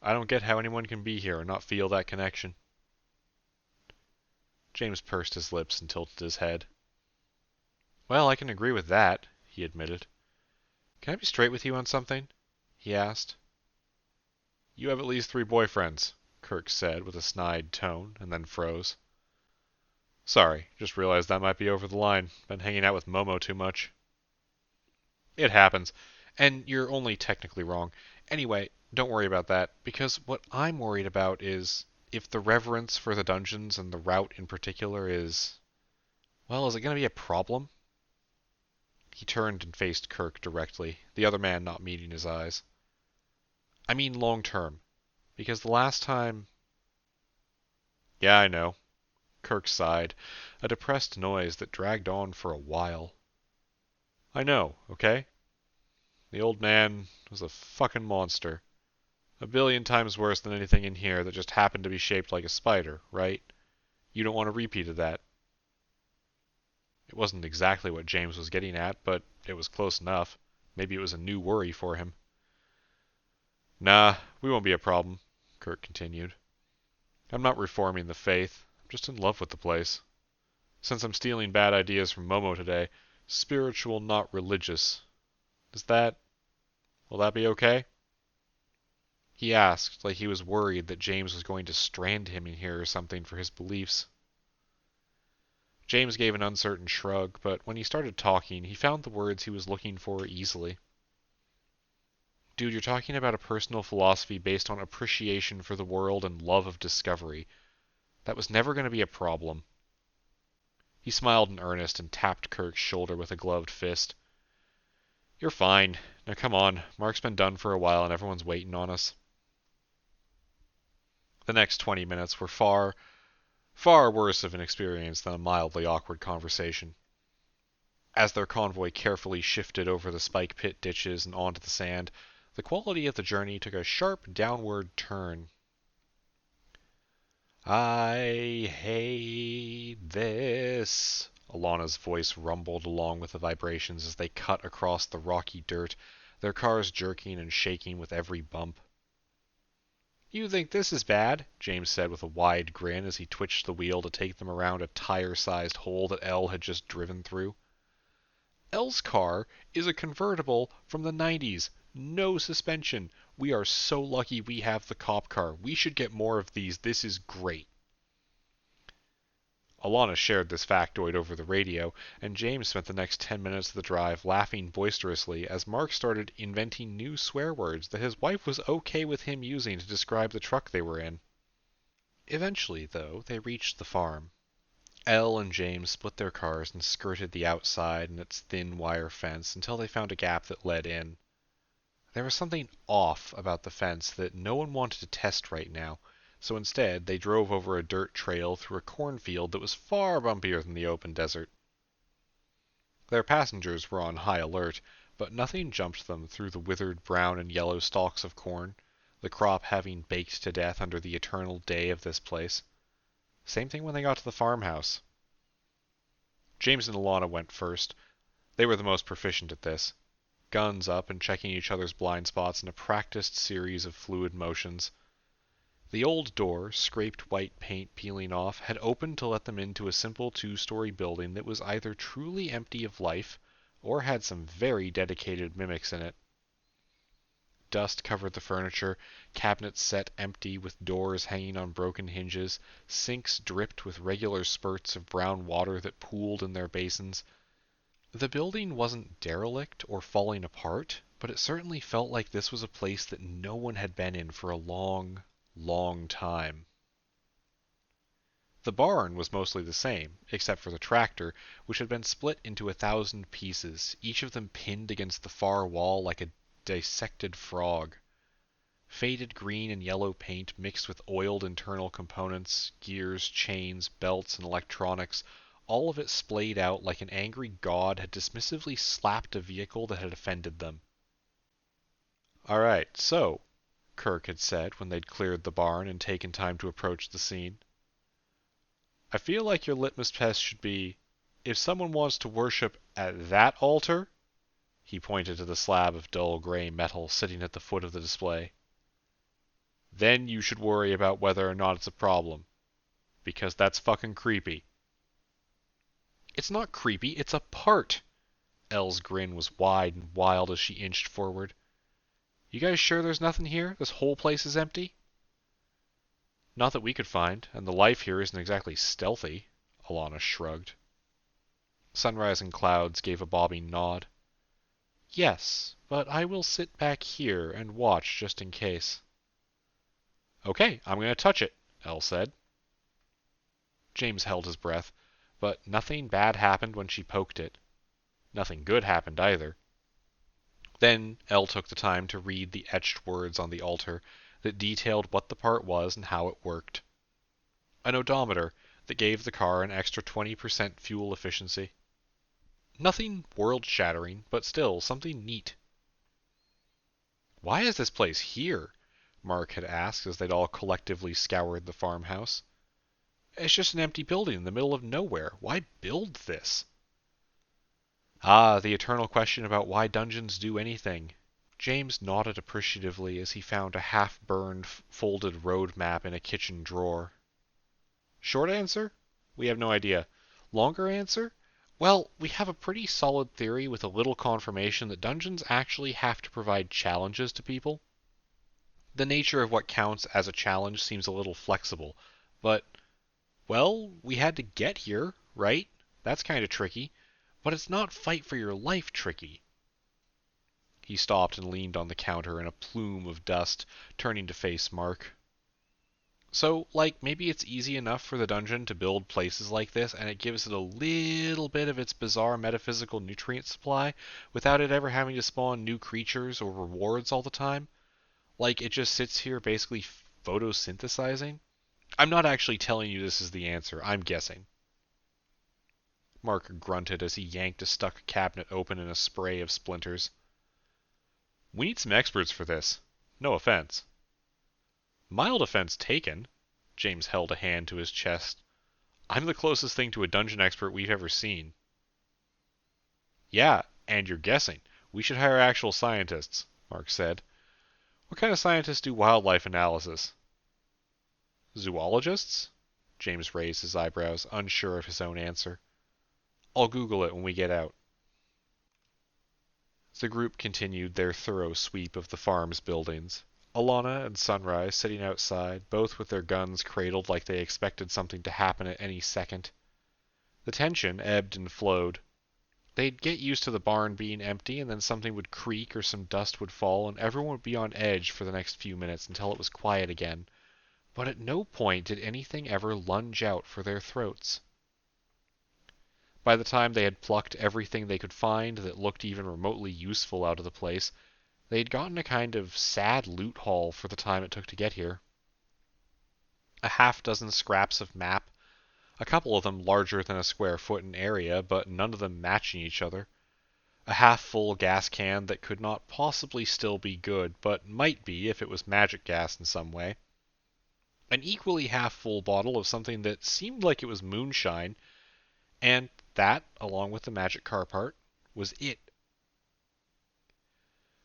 I don't get how anyone can be here and not feel that connection. James pursed his lips and tilted his head. Well, I can agree with that, he admitted. Can I be straight with you on something? He asked. You have at least 3 boyfriends, Kirk said with a snide tone, and then froze. Sorry, just realized that might be over the line. Been hanging out with Momo too much. It happens, and you're only technically wrong. Anyway, don't worry about that, because what I'm worried about is if the reverence for the dungeons and the route in particular is, Well, is it going to be a problem? He turned and faced Kirk directly, the other man not meeting his eyes. I mean long term, because the last time... Yeah, I know. Kirk sighed, a depressed noise that dragged on for a while. I know, okay? The old man was a fucking monster. A billion times worse than anything in here that just happened to be shaped like a spider, right? You don't want a repeat of that. It wasn't exactly what James was getting at, but it was close enough. Maybe it was a new worry for him. Nah, we won't be a problem, Kirk continued. I'm not reforming the faith. I'm just in love with the place. Since I'm stealing bad ideas from Momo today, spiritual, not religious. Is that... will that be okay? He asked, like he was worried that James was going to strand him in here or something for his beliefs. James gave an uncertain shrug, but when he started talking, he found the words he was looking for easily. Dude, you're talking about a personal philosophy based on appreciation for the world and love of discovery. That was never going to be a problem. He smiled in earnest and tapped Kirk's shoulder with a gloved fist. You're fine. Now come on. Mark's been done for a while and everyone's waiting on us. The next 20 minutes were far, far worse of an experience than a mildly awkward conversation. As their convoy carefully shifted over the spike pit ditches and onto the sand, the quality of the journey took a sharp downward turn. I hate this, Alana's voice rumbled along with the vibrations as they cut across the rocky dirt, their cars jerking and shaking with every bump. You think this is bad? James said with a wide grin as he twitched the wheel to take them around a tire-sized hole that Elle had just driven through. Elle's car is a convertible from the 90s. No suspension. We are so lucky we have the cop car. We should get more of these. This is great. Alana shared this factoid over the radio, and James spent the next 10 minutes of the drive laughing boisterously as Mark started inventing new swear words that his wife was okay with him using to describe the truck they were in. Eventually, though, they reached the farm. Elle and James split their cars and skirted the outside and its thin wire fence until they found a gap that led in. There was something off about the fence that no one wanted to test right now, so instead they drove over a dirt trail through a cornfield that was far bumpier than the open desert. Their passengers were on high alert, but nothing jumped them through the withered brown and yellow stalks of corn, the crop having baked to death under the eternal day of this place. Same thing when they got to the farmhouse. James and Alana went first. They were the most proficient at this, guns up and checking each other's blind spots in a practiced series of fluid motions. The old door, scraped white paint peeling off, had opened to let them into a simple two-story building that was either truly empty of life or had some very dedicated mimics in it. Dust covered the furniture, cabinets set empty with doors hanging on broken hinges, sinks dripped with regular spurts of brown water that pooled in their basins. The building wasn't derelict or falling apart, but it certainly felt like this was a place that no one had been in for a long, long time. The barn was mostly the same, except for the tractor, which had been split into 1,000 pieces, each of them pinned against the far wall like a dissected frog. Faded green and yellow paint mixed with oiled internal components, gears, chains, belts, and electronics, all of it splayed out like an angry god had dismissively slapped a vehicle that had offended them. "All right, so," Kirk had said when they'd cleared the barn and taken time to approach the scene, "I feel like your litmus test should be, if someone wants to worship at that altar," he pointed to the slab of dull gray metal sitting at the foot of the display, "then you should worry about whether or not it's a problem. Because that's fucking creepy." "It's not creepy, it's a part." Elle's grin was wide and wild as she inched forward. "You guys sure there's nothing here? This whole place is empty?" "Not that we could find, and the life here isn't exactly stealthy," Alana shrugged. Sunrise and Clouds gave a bobbing nod. "Yes, but I will sit back here and watch just in case." "Okay, I'm going to touch it," Elle said. James held his breath. but nothing bad happened when she poked it. Nothing good happened either. Then Elle took the time to read the etched words on the altar that detailed what the part was and how it worked. An odometer that gave the car an extra 20% fuel efficiency. Nothing world-shattering, but still something neat. "Why is this place here?" Mark had asked as they'd all collectively scoured the farmhouse. "It's just an empty building in the middle of nowhere. Why build this?" Ah, the eternal question about why dungeons do anything. James nodded appreciatively as he found a half-burned, folded road map in a kitchen drawer. Short answer? We have no idea. Longer answer? Well, we have a pretty solid theory with a little confirmation that dungeons actually have to provide challenges to people. The nature of what counts as a challenge seems a little flexible, but, well, we had to get here, right? That's kind of tricky, but it's not fight for your life tricky. He stopped and leaned on the counter in a plume of dust, turning to face Mark. So, maybe it's easy enough for the dungeon to build places like this, and it gives it a little bit of its bizarre metaphysical nutrient supply without it ever having to spawn new creatures or rewards all the time? Like, it just sits here basically photosynthesizing? I'm not actually telling you this is the answer, I'm guessing. Mark grunted as he yanked a stuck cabinet open in a spray of splinters. "We need some experts for this. No offense." "Mild offense taken." James held a hand to his chest. "I'm the closest thing to a dungeon expert we've ever seen." "Yeah, and you're guessing. We should hire actual scientists," Mark said. "What kind of scientists do wildlife analysis?" "Zoologists?" James raised his eyebrows, unsure of his own answer. "I'll Google it when we get out." The group continued their thorough sweep of the farm's buildings. Alana and Sunrise sitting outside, both with their guns cradled like they expected something to happen at any second. The tension ebbed and flowed. They'd get used to the barn being empty, and then something would creak or some dust would fall, and everyone would be on edge for the next few minutes until it was quiet again. But at no point did anything ever lunge out for their throats. By the time they had plucked everything they could find that looked even remotely useful out of the place, they'd gotten a kind of sad loot haul for the time it took to get here. A half-dozen scraps of map, a couple of them larger than a square foot in area, but none of them matching each other. A half-full gas can that could not possibly still be good, but might be if it was magic gas in some way. An equally half-full bottle of something that seemed like it was moonshine, and that, along with the magic car part, was it.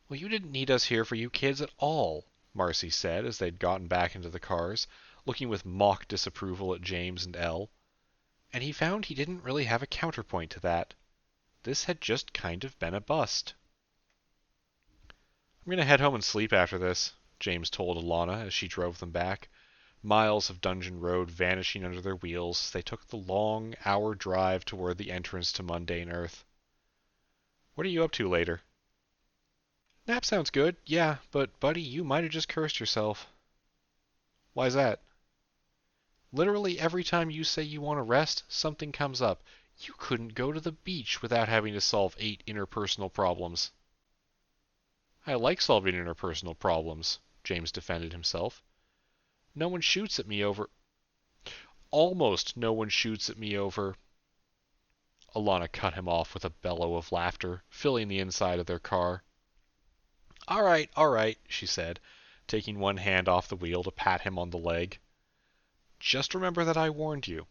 "Well, you didn't need us here for you kids at all," Marcy said as they'd gotten back into the cars, looking with mock disapproval at James and Elle. And he found he didn't really have a counterpoint to that. This had just kind of been a bust. "I'm going to head home and sleep after this," James told Alana as she drove them back, miles of dungeon road vanishing under their wheels as they took the long hour drive toward the entrance to mundane Earth. "What are you up to later?" "Nap sounds good, yeah, but buddy, you might have just cursed yourself." "Why's that?" "Literally every time you say you want to rest, something comes up. You couldn't go to the beach without having to solve 8 interpersonal problems." "I like solving interpersonal problems," James defended himself. "No one shoots at me over—" "Almost no one shoots at me over—" Alana cut him off with a bellow of laughter, filling the inside of their car. All right, she said, taking one hand off the wheel to pat him on the leg. "Just remember that I warned you."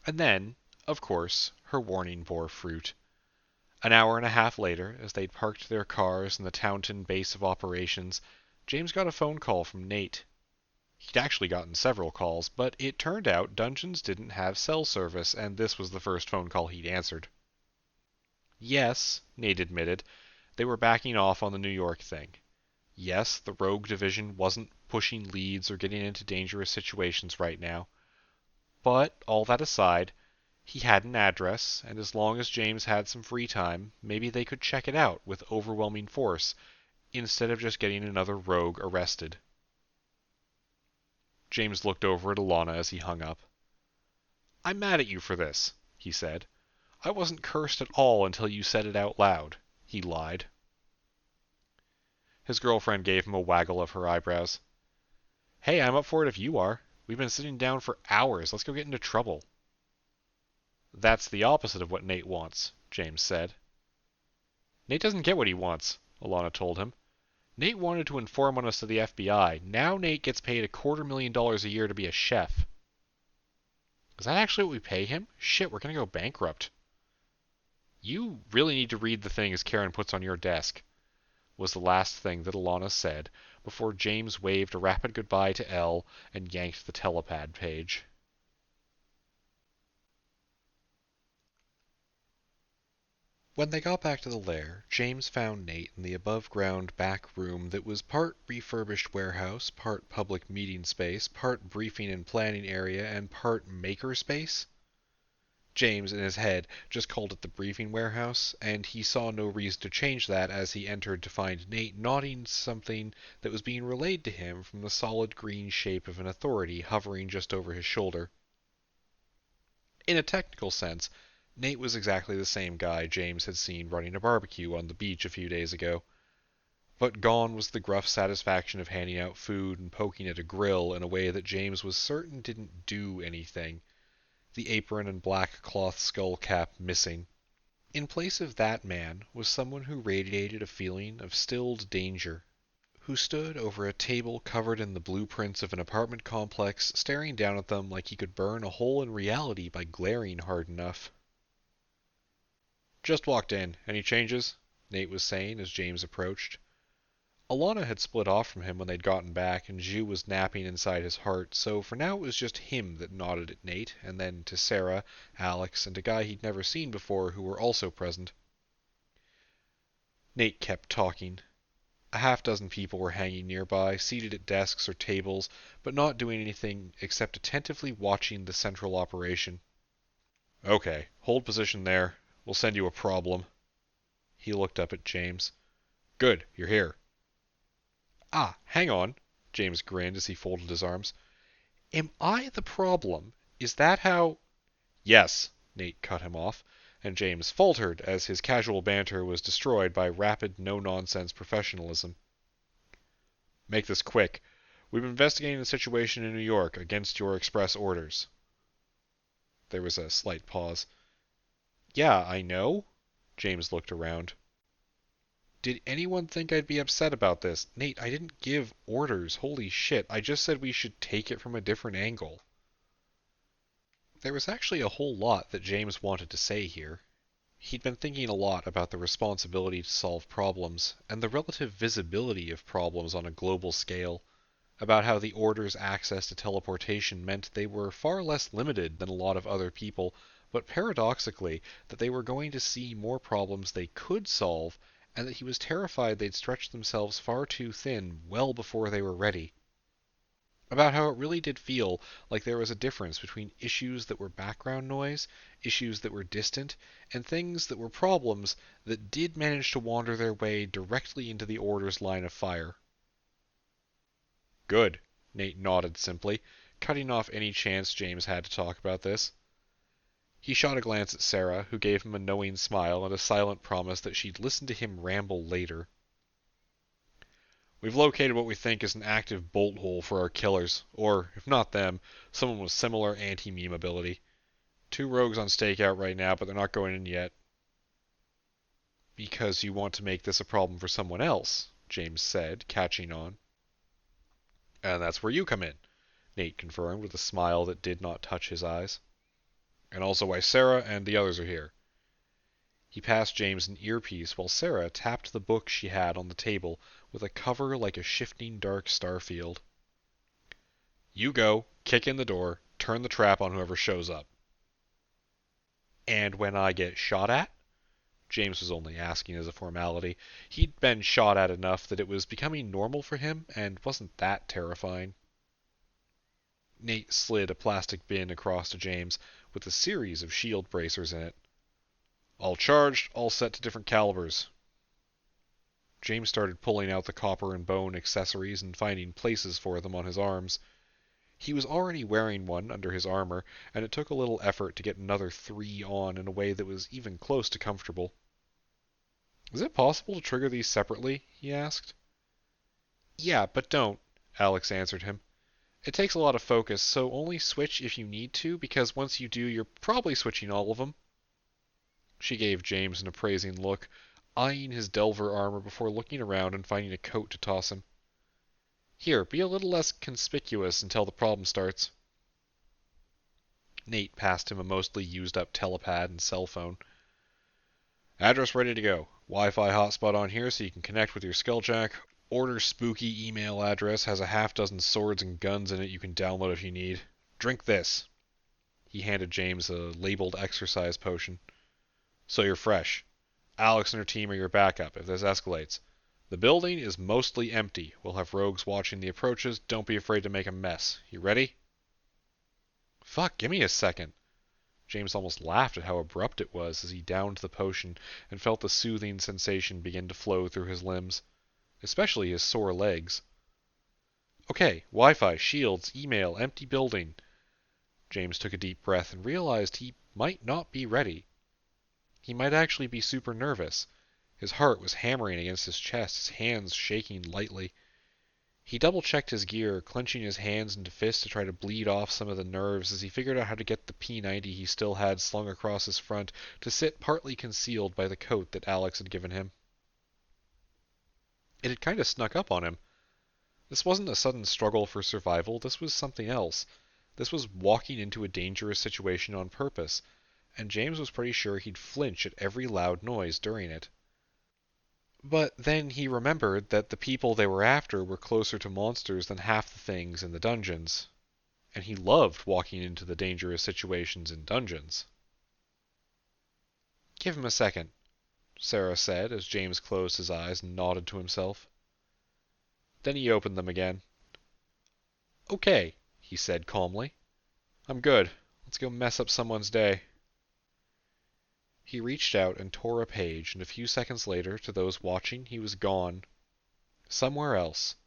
And then, of course, her warning bore fruit. An hour and a half later, as they'd parked their cars in the Taunton base of operations, James got a phone call from Nate. He'd actually gotten several calls, but it turned out dungeons didn't have cell service, and this was the first phone call he'd answered. Yes, Nate admitted, they were backing off on the New York thing. Yes, the Rogue Division wasn't pushing leads or getting into dangerous situations right now. But, all that aside, he had an address, and as long as James had some free time, maybe they could check it out with overwhelming force, instead of just getting another rogue arrested. James looked over at Alana as he hung up. I'm mad at you for this, he said. I wasn't cursed at all until you said it out loud. He lied. His girlfriend gave him a waggle of her eyebrows. Hey, I'm up for it if you are. We've been sitting down for hours. Let's go get into trouble. That's the opposite of what Nate wants, James said. Nate doesn't get what he wants, Alana told him. Nate wanted to inform on us to the FBI. Now Nate gets paid $250,000 a year to be a chef. Is that actually what we pay him? Shit, we're gonna go bankrupt. You really need to read the things Karen puts on your desk, was the last thing that Alana said before James waved a rapid goodbye to Elle and yanked the telepad page. When they got back to the lair, James found Nate in the above-ground back room that was part refurbished warehouse, part public meeting space, part briefing and planning area, and part maker space. James, in his head, just called it the briefing warehouse, and he saw no reason to change that as he entered to find Nate nodding something that was being relayed to him from the solid green shape of an authority hovering just over his shoulder. In a technical sense, Nate was exactly the same guy James had seen running a barbecue on the beach a few days ago. But gone was the gruff satisfaction of handing out food and poking at a grill in a way that James was certain didn't do anything, the apron and black cloth skull cap missing. In place of that man was someone who radiated a feeling of stilled danger, who stood over a table covered in the blueprints of an apartment complex, staring down at them like he could burn a hole in reality by glaring hard enough. Just walked in. Any changes? Nate was saying as James approached. Alana had split off from him when they'd gotten back, and Ju was napping inside his heart, so for now it was just him that nodded at Nate, and then to Sarah, Alex, and a guy he'd never seen before who were also present. Nate kept talking. A half-dozen people were hanging nearby, seated at desks or tables, but not doing anything except attentively watching the central operation. Okay, hold position there. We'll send you a problem. He looked up at James. Good, you're here. Ah, hang on, James grinned as he folded his arms. Am I the problem? Is that how... Yes, Nate cut him off, and James faltered as his casual banter was destroyed by rapid, no-nonsense professionalism. Make this quick. We've been investigating the situation in New York against your express orders. There was a slight pause. Yeah, I know. James looked around. Did anyone think I'd be upset about this? Nate, I didn't give orders. Holy shit. I just said we should take it from a different angle. There was actually a whole lot that James wanted to say here. He'd been thinking a lot about the responsibility to solve problems, and the relative visibility of problems on a global scale, about how the Order's access to teleportation meant they were far less limited than a lot of other people, but paradoxically, that they were going to see more problems they could solve, and that he was terrified they'd stretch themselves far too thin well before they were ready. About how it really did feel like there was a difference between issues that were background noise, issues that were distant, and things that were problems that did manage to wander their way directly into the Order's line of fire. Good, Nate nodded simply, cutting off any chance James had to talk about this. He shot a glance at Sarah, who gave him a knowing smile and a silent promise that she'd listen to him ramble later. We've located what we think is an active bolt hole for our killers, or, if not them, someone with similar anti-meme ability. 2 rogues on stakeout right now, but they're not going in yet. Because you want to make this a problem for someone else, James said, catching on. And that's where you come in, Nate confirmed with a smile that did not touch his eyes. And also why Sarah and the others are here. He passed James an earpiece while Sarah tapped the book she had on the table with a cover like a shifting dark starfield. You go, kick in the door, turn the trap on whoever shows up. And when I get shot at? James was only asking as a formality. He'd been shot at enough that it was becoming normal for him, and wasn't that terrifying. Nate slid a plastic bin across to James, with a series of shield bracers in it. All charged, all set to different calibers. James started pulling out the copper and bone accessories and finding places for them on his arms. He was already wearing one under his armor, and it took a little effort to get another 3 on in a way that was even close to comfortable. "Is it possible to trigger these separately?" he asked. "Yeah, but don't," Alex answered him. "It takes a lot of focus, so only switch if you need to, because once you do, you're probably switching all of them." She gave James an appraising look, eyeing his Delver armor before looking around and finding a coat to toss him. "Here, be a little less conspicuous until the problem starts." Nate passed him a mostly used-up telepad and cell phone. "Address ready to go. Wi-Fi hotspot on here so you can connect with your Skulljack. Order spooky email address has a half-dozen swords and guns in it you can download if you need. Drink this." He handed James a labeled exercise potion. "So you're fresh. Alex and her team are your backup if this escalates. The building is mostly empty. We'll have rogues watching the approaches. Don't be afraid to make a mess. You ready?" "Fuck, give me a second." James almost laughed at how abrupt it was as he downed the potion and felt the soothing sensation begin to flow through his limbs, especially his sore legs. "Okay, Wi-Fi, shields, email, empty building." James took a deep breath and realized he might not be ready. He might actually be super nervous. His heart was hammering against his chest, his hands shaking lightly. He double-checked his gear, clenching his hands into fists to try to bleed off some of the nerves as he figured out how to get the P90 he still had slung across his front to sit partly concealed by the coat that Alex had given him. It had kind of snuck up on him. This wasn't a sudden struggle for survival, this was something else. This was walking into a dangerous situation on purpose, and James was pretty sure he'd flinch at every loud noise during it. But then he remembered that the people they were after were closer to monsters than half the things in the dungeons, and he loved walking into the dangerous situations in dungeons. "Give him a second," Sarah said as James closed his eyes and nodded to himself. Then he opened them again. "Okay," he said calmly. "I'm good. Let's go mess up someone's day." He reached out and tore a page, and a few seconds later, to those watching, he was gone. Somewhere else.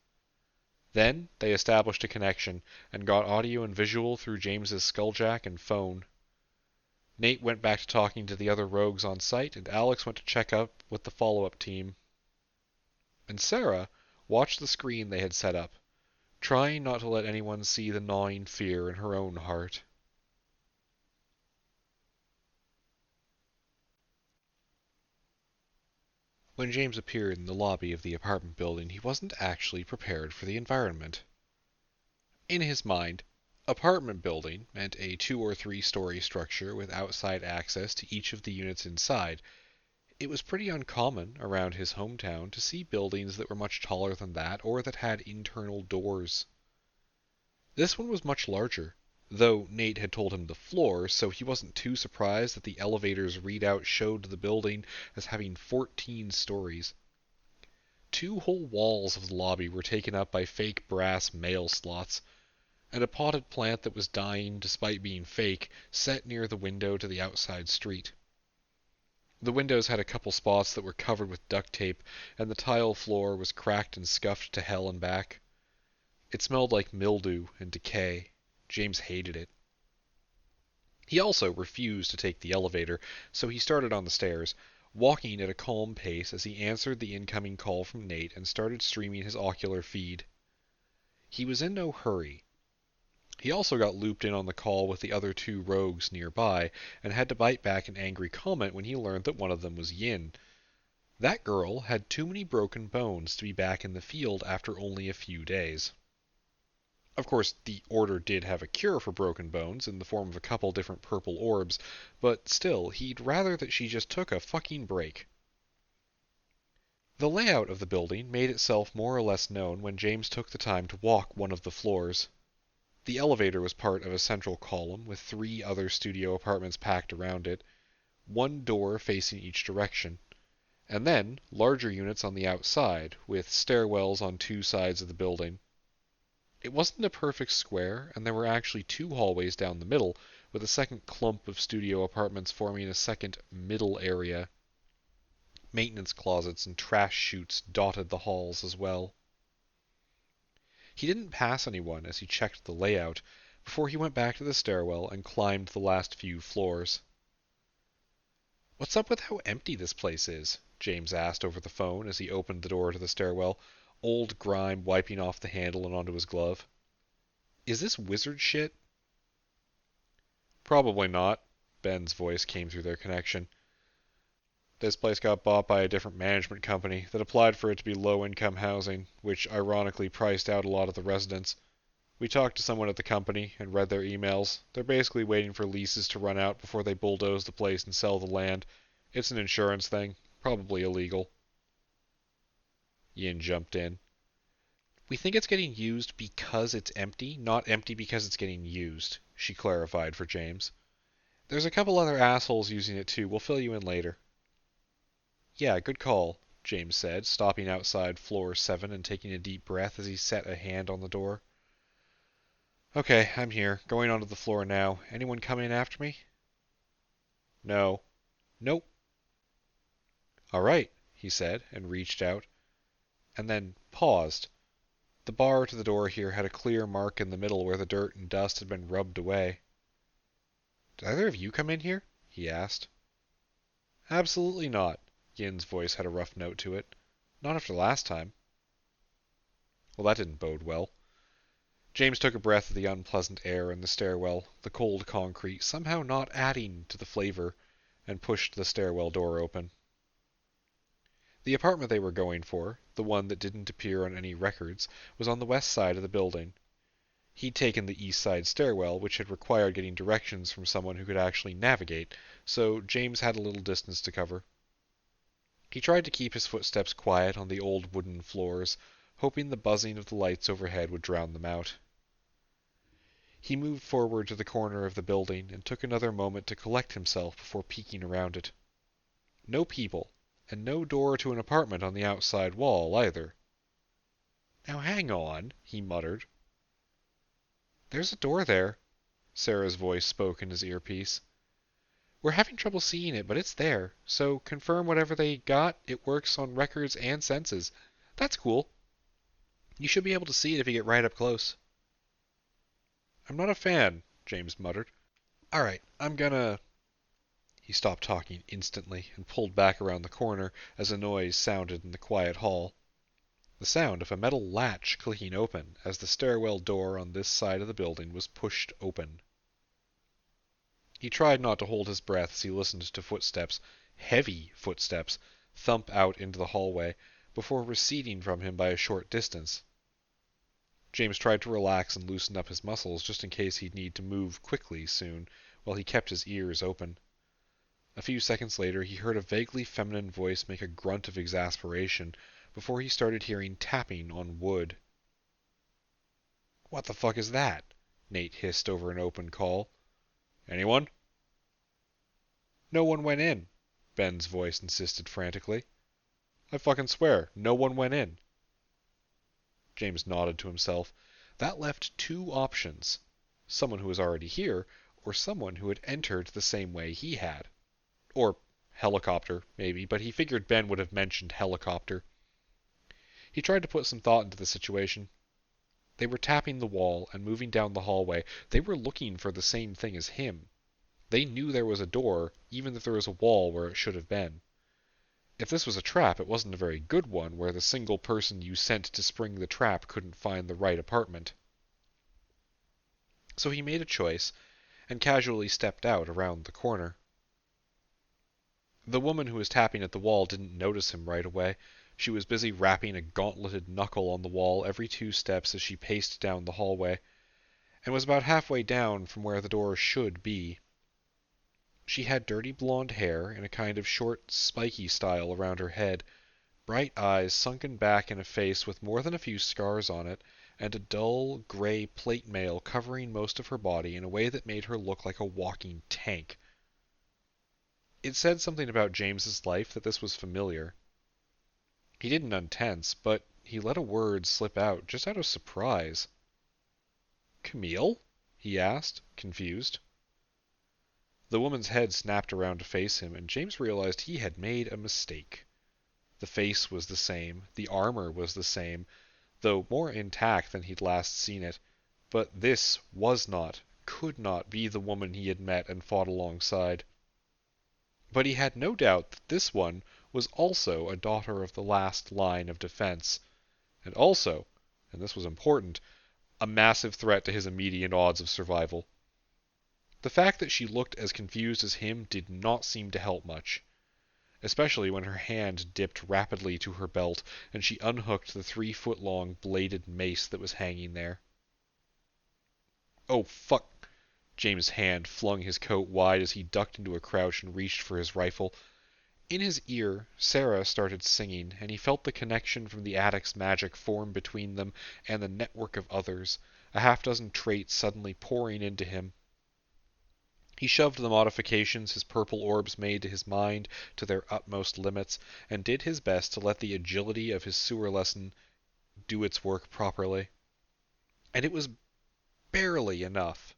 Then they established a connection, and got audio and visual through James's Skulljack and phone. Nate went back to talking to the other rogues on site, and Alex went to check up with the follow-up team. And Sarah watched the screen they had set up, trying not to let anyone see the gnawing fear in her own heart. When James appeared in the lobby of the apartment building, he wasn't actually prepared for the environment. In his mind, apartment building meant a 2 or 3-story structure with outside access to each of the units inside. It was pretty uncommon around his hometown to see buildings that were much taller than that or that had internal doors. This one was much larger, though Nate had told him the floor, so he wasn't too surprised that the elevator's readout showed the building as having 14 stories. 2 whole walls of the lobby were taken up by fake brass mail slots, and a potted plant that was dying despite being fake set near the window to the outside street. The windows had a couple spots that were covered with duct tape, and the tile floor was cracked and scuffed to hell and back. It smelled like mildew and decay. James hated it. He also refused to take the elevator, so he started on the stairs, walking at a calm pace as he answered the incoming call from Nate and started streaming his ocular feed. He was in no hurry. He also got looped in on the call with the other 2 rogues nearby, and had to bite back an angry comment when he learned that one of them was Yin. That girl had too many broken bones to be back in the field after only a few days. Of course, the Order did have a cure for broken bones in the form of a couple different purple orbs, but still, he'd rather that she just took a fucking break. The layout of the building made itself more or less known when James took the time to walk one of the floors. The elevator was part of a central column with 3 other studio apartments packed around it, 1 door facing each direction, and then larger units on the outside, with stairwells on 2 sides of the building. It wasn't a perfect square, and there were actually 2 hallways down the middle, with a second clump of studio apartments forming a second middle area. Maintenance closets and trash chutes dotted the halls as well. He didn't pass anyone as he checked the layout before he went back to the stairwell and climbed the last few floors. "What's up with how empty this place is?" James asked over the phone as he opened the door to the stairwell, old grime wiping off the handle and onto his glove. "Is this wizard shit?" "Probably not." Ben's voice came through their connection. "This place got bought by a different management company that applied for it to be low-income housing, which ironically priced out a lot of the residents. We talked to someone at the company and read their emails. They're basically waiting for leases to run out before they bulldoze the place and sell the land. It's an insurance thing, probably illegal." Yin jumped in. "We think it's getting used because it's empty, not empty because it's getting used," she clarified for James. "There's a couple other assholes using it too. We'll fill you in later." "Yeah, good call," James said, stopping outside floor 7 and taking a deep breath as he set a hand on the door. "Okay, I'm here. Going onto the floor now. Anyone come in after me?" "No." "Nope." "All right," he said, and reached out, and then paused. The bar to the door here had a clear mark in the middle where the dirt and dust had been rubbed away. "Did either of you come in here?" he asked. "Absolutely not." Yin's voice had a rough note to it. "Not after last time." Well, that didn't bode well. James took a breath of the unpleasant air in the stairwell, the cold concrete somehow not adding to the flavor, and pushed the stairwell door open. The apartment they were going for, the one that didn't appear on any records, was on the west side of the building. He'd taken the east side stairwell, which had required getting directions from someone who could actually navigate, so James had a little distance to cover. He tried to keep his footsteps quiet on the old wooden floors, hoping the buzzing of the lights overhead would drown them out. He moved forward to the corner of the building and took another moment to collect himself before peeking around it. No people, and no door to an apartment on the outside wall, either. "Now hang on," he muttered. "There's a door there," Sarah's voice spoke in his earpiece. "We're having trouble seeing it, but it's there, so confirm whatever they got, it works on records and senses. That's cool. You should be able to see it if you get right up close." "I'm not a fan," James muttered. "Alright, I'm gonna..." He stopped talking instantly and pulled back around the corner as a noise sounded in the quiet hall. The sound of a metal latch clicking open as the stairwell door on this side of the building was pushed open. He tried not to hold his breath as he listened to footsteps, heavy footsteps, thump out into the hallway before receding from him by a short distance. James tried to relax and loosen up his muscles just in case he'd need to move quickly soon, while he kept his ears open. A few seconds later he heard a vaguely feminine voice make a grunt of exasperation before he started hearing tapping on wood. "What the fuck is that?" Nate hissed over an open call. "Anyone?" "No one went in," Ben's voice insisted frantically. "I fucking swear, no one went in." James nodded to himself. That left two options. Someone who was already here, or someone who had entered the same way he had. Or helicopter, maybe, but he figured Ben would have mentioned helicopter. He tried to put some thought into the situation. They were tapping the wall and moving down the hallway. They were looking for the same thing as him. They knew there was a door, even if there was a wall where it should have been. If this was a trap, it wasn't a very good one, where the single person you sent to spring the trap couldn't find the right apartment. So he made a choice, and casually stepped out around the corner. The woman who was tapping at the wall didn't notice him right away. She was busy rapping a gauntleted knuckle on the wall every 2 steps as she paced down the hallway, and was about halfway down from where the door should be. She had dirty blonde hair in a kind of short, spiky style around her head, bright eyes sunken back in a face with more than a few scars on it, and a dull, gray plate mail covering most of her body in a way that made her look like a walking tank. It said something about James's life that this was familiar. He didn't untense, but he let a word slip out just out of surprise. "Camille?" he asked, confused. The woman's head snapped around to face him, and James realized he had made a mistake. The face was the same, the armor was the same, though more intact than he'd last seen it. But this was not, could not be the woman he had met and fought alongside. But he had no doubt that this one was also a daughter of the last line of defense, and also, and this was important, a massive threat to his immediate odds of survival. The fact that she looked as confused as him did not seem to help much, especially when her hand dipped rapidly to her belt and she unhooked the 3-foot-long bladed mace that was hanging there. Oh, fuck! James' hand flung his coat wide as he ducked into a crouch and reached for his rifle. In his ear, Sarah started singing, and he felt the connection from the addict's magic form between them and the network of others, a half-dozen traits suddenly pouring into him. He shoved the modifications his purple orbs made to his mind to their utmost limits, and did his best to let the agility of his sewer lesson do its work properly. And it was barely enough.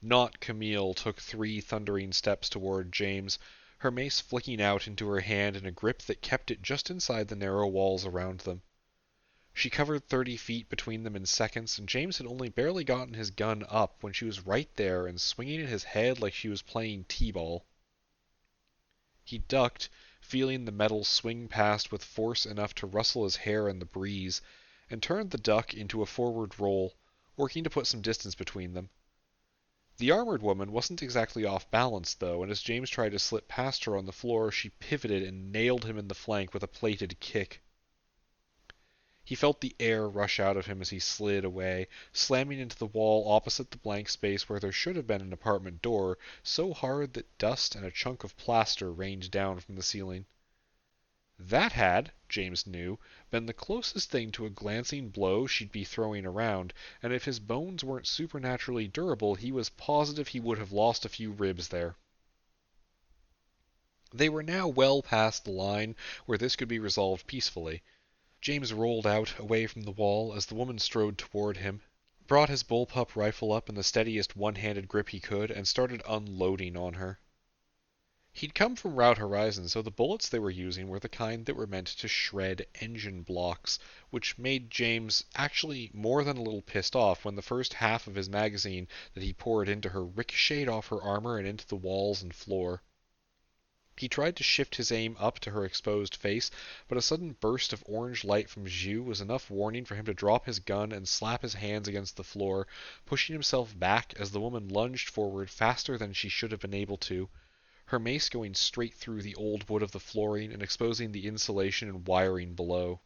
Not Camille took 3 thundering steps toward James, her mace flicking out into her hand in a grip that kept it just inside the narrow walls around them. She covered 30 feet between them in seconds, and James had only barely gotten his gun up when she was right there and swinging at his head like she was playing t-ball. He ducked, feeling the metal swing past with force enough to rustle his hair in the breeze, and turned the duck into a forward roll, working to put some distance between them. The armored woman wasn't exactly off balance, though, and as James tried to slip past her on the floor, she pivoted and nailed him in the flank with a plated kick. He felt the air rush out of him as he slid away, slamming into the wall opposite the blank space where there should have been an apartment door, so hard that dust and a chunk of plaster rained down from the ceiling. That had, James knew, been the closest thing to a glancing blow she'd be throwing around, and if his bones weren't supernaturally durable, he was positive he would have lost a few ribs there. They were now well past the line where this could be resolved peacefully. James rolled out, away from the wall, as the woman strode toward him, brought his bullpup rifle up in the steadiest one-handed grip he could, and started unloading on her. He'd come from Route Horizon, so the bullets they were using were the kind that were meant to shred engine blocks, which made James actually more than a little pissed off when the first half of his magazine that he poured into her ricocheted off her armor and into the walls and floor. He tried to shift his aim up to her exposed face, but a sudden burst of orange light from Zhu was enough warning for him to drop his gun and slap his hands against the floor, pushing himself back as the woman lunged forward faster than she should have been able to, her mace going straight through the old wood of the flooring and exposing the insulation and wiring below.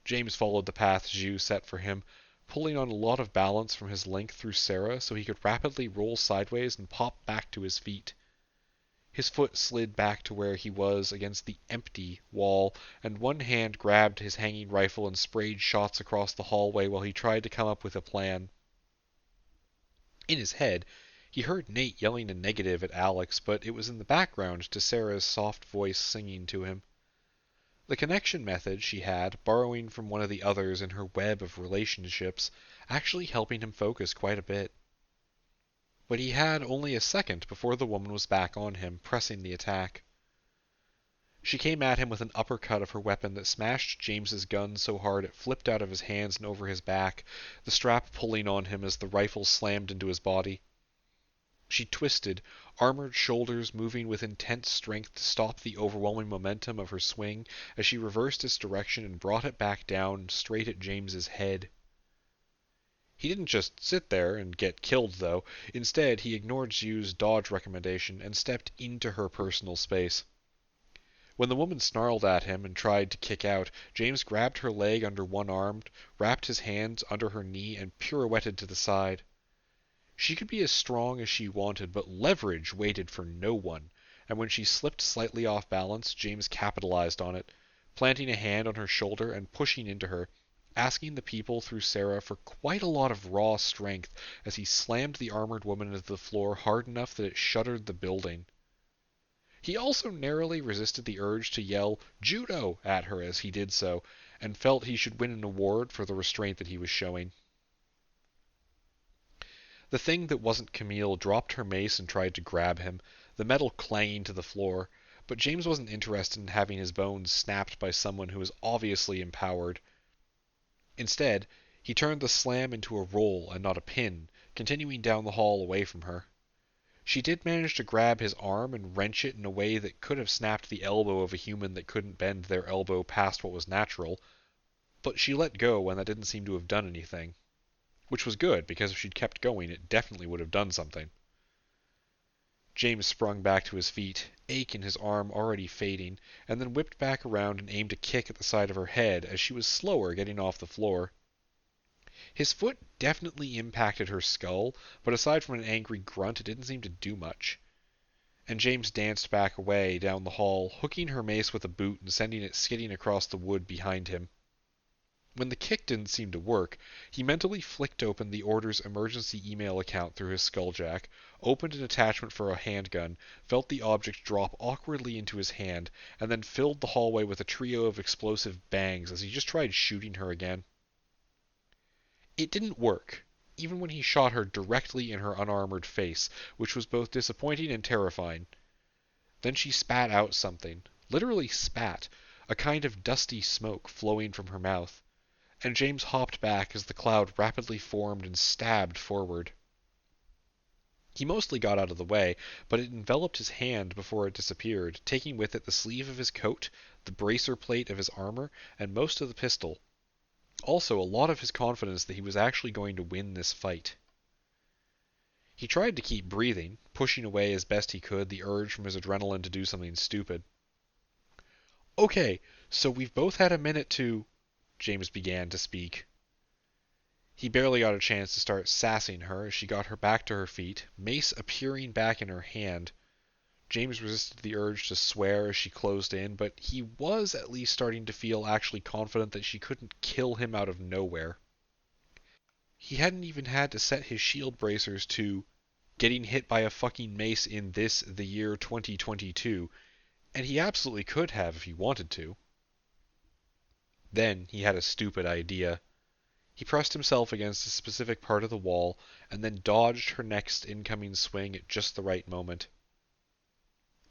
James followed the path Zhu set for him, pulling on a lot of balance from his length through Sarah so he could rapidly roll sideways and pop back to his feet. His foot slid back to where he was against the empty wall, and one hand grabbed his hanging rifle and sprayed shots across the hallway while he tried to come up with a plan. In his head, he heard Nate yelling a negative at Alex, but it was in the background to Sarah's soft voice singing to him. The connection method she had, borrowing from one of the others in her web of relationships, actually helping him focus quite a bit. But he had only a second before the woman was back on him, pressing the attack. She came at him with an uppercut of her weapon that smashed James's gun so hard it flipped out of his hands and over his back, the strap pulling on him as the rifle slammed into his body. She twisted, armored shoulders moving with intense strength to stop the overwhelming momentum of her swing as she reversed its direction and brought it back down straight at James's head. He didn't just sit there and get killed, though. Instead, he ignored Zhu's dodge recommendation and stepped into her personal space. When the woman snarled at him and tried to kick out, James grabbed her leg under one arm, wrapped his hands under her knee, and pirouetted to the side. She could be as strong as she wanted, but leverage waited for no one, and when she slipped slightly off balance, James capitalized on it, planting a hand on her shoulder and pushing into her, asking the people through Sarah for quite a lot of raw strength as he slammed the armored woman into the floor hard enough that it shuddered the building. He also narrowly resisted the urge to yell "Judo" at her as he did so, and felt he should win an award for the restraint that he was showing. The thing that wasn't Camille dropped her mace and tried to grab him, the metal clanging to the floor, But James wasn't interested in having his bones snapped by someone who was obviously empowered. Instead, he turned the slam into a roll and not a pin, continuing down the hall away from her. She did manage to grab his arm and wrench it in a way that could have snapped the elbow of a human that couldn't bend their elbow past what was natural, but she let go and that didn't seem to have done anything. Which was good, because if she'd kept going, it definitely would have done something. James sprung back to his feet, ache in his arm already fading, and then whipped back around and aimed a kick at the side of her head as she was slower getting off the floor. His foot definitely impacted her skull, but aside from an angry grunt, it didn't seem to do much. And James danced back away down the hall, hooking her mace with a boot and sending it skidding across the wood behind him. When the kick didn't seem to work, he mentally flicked open the Order's emergency email account through his skulljack, opened an attachment for a handgun, felt the object drop awkwardly into his hand, and then filled the hallway with a trio of explosive bangs as he just tried shooting her again. It didn't work, even when he shot her directly in her unarmored face, which was both disappointing and terrifying. Then she spat out something, literally spat, a kind of dusty smoke flowing from her mouth, and James hopped back as the cloud rapidly formed and stabbed forward. He mostly got out of the way, but it enveloped his hand before it disappeared, taking with it the sleeve of his coat, the bracer plate of his armor, and most of the pistol. Also, a lot of his confidence that he was actually going to win this fight. He tried to keep breathing, pushing away as best he could the urge from his adrenaline to do something stupid. "Okay, so we've both had a minute to—" James began to speak. He barely got a chance to start sassing her as she got her back to her feet, mace appearing back in her hand. James resisted the urge to swear as she closed in, but he was at least starting to feel actually confident that she couldn't kill him out of nowhere. He hadn't even had to set his shield bracers to getting hit by a fucking mace in the year 2022, and he absolutely could have if he wanted to. Then he had a stupid idea. He pressed himself against a specific part of the wall, and then dodged her next incoming swing at just the right moment,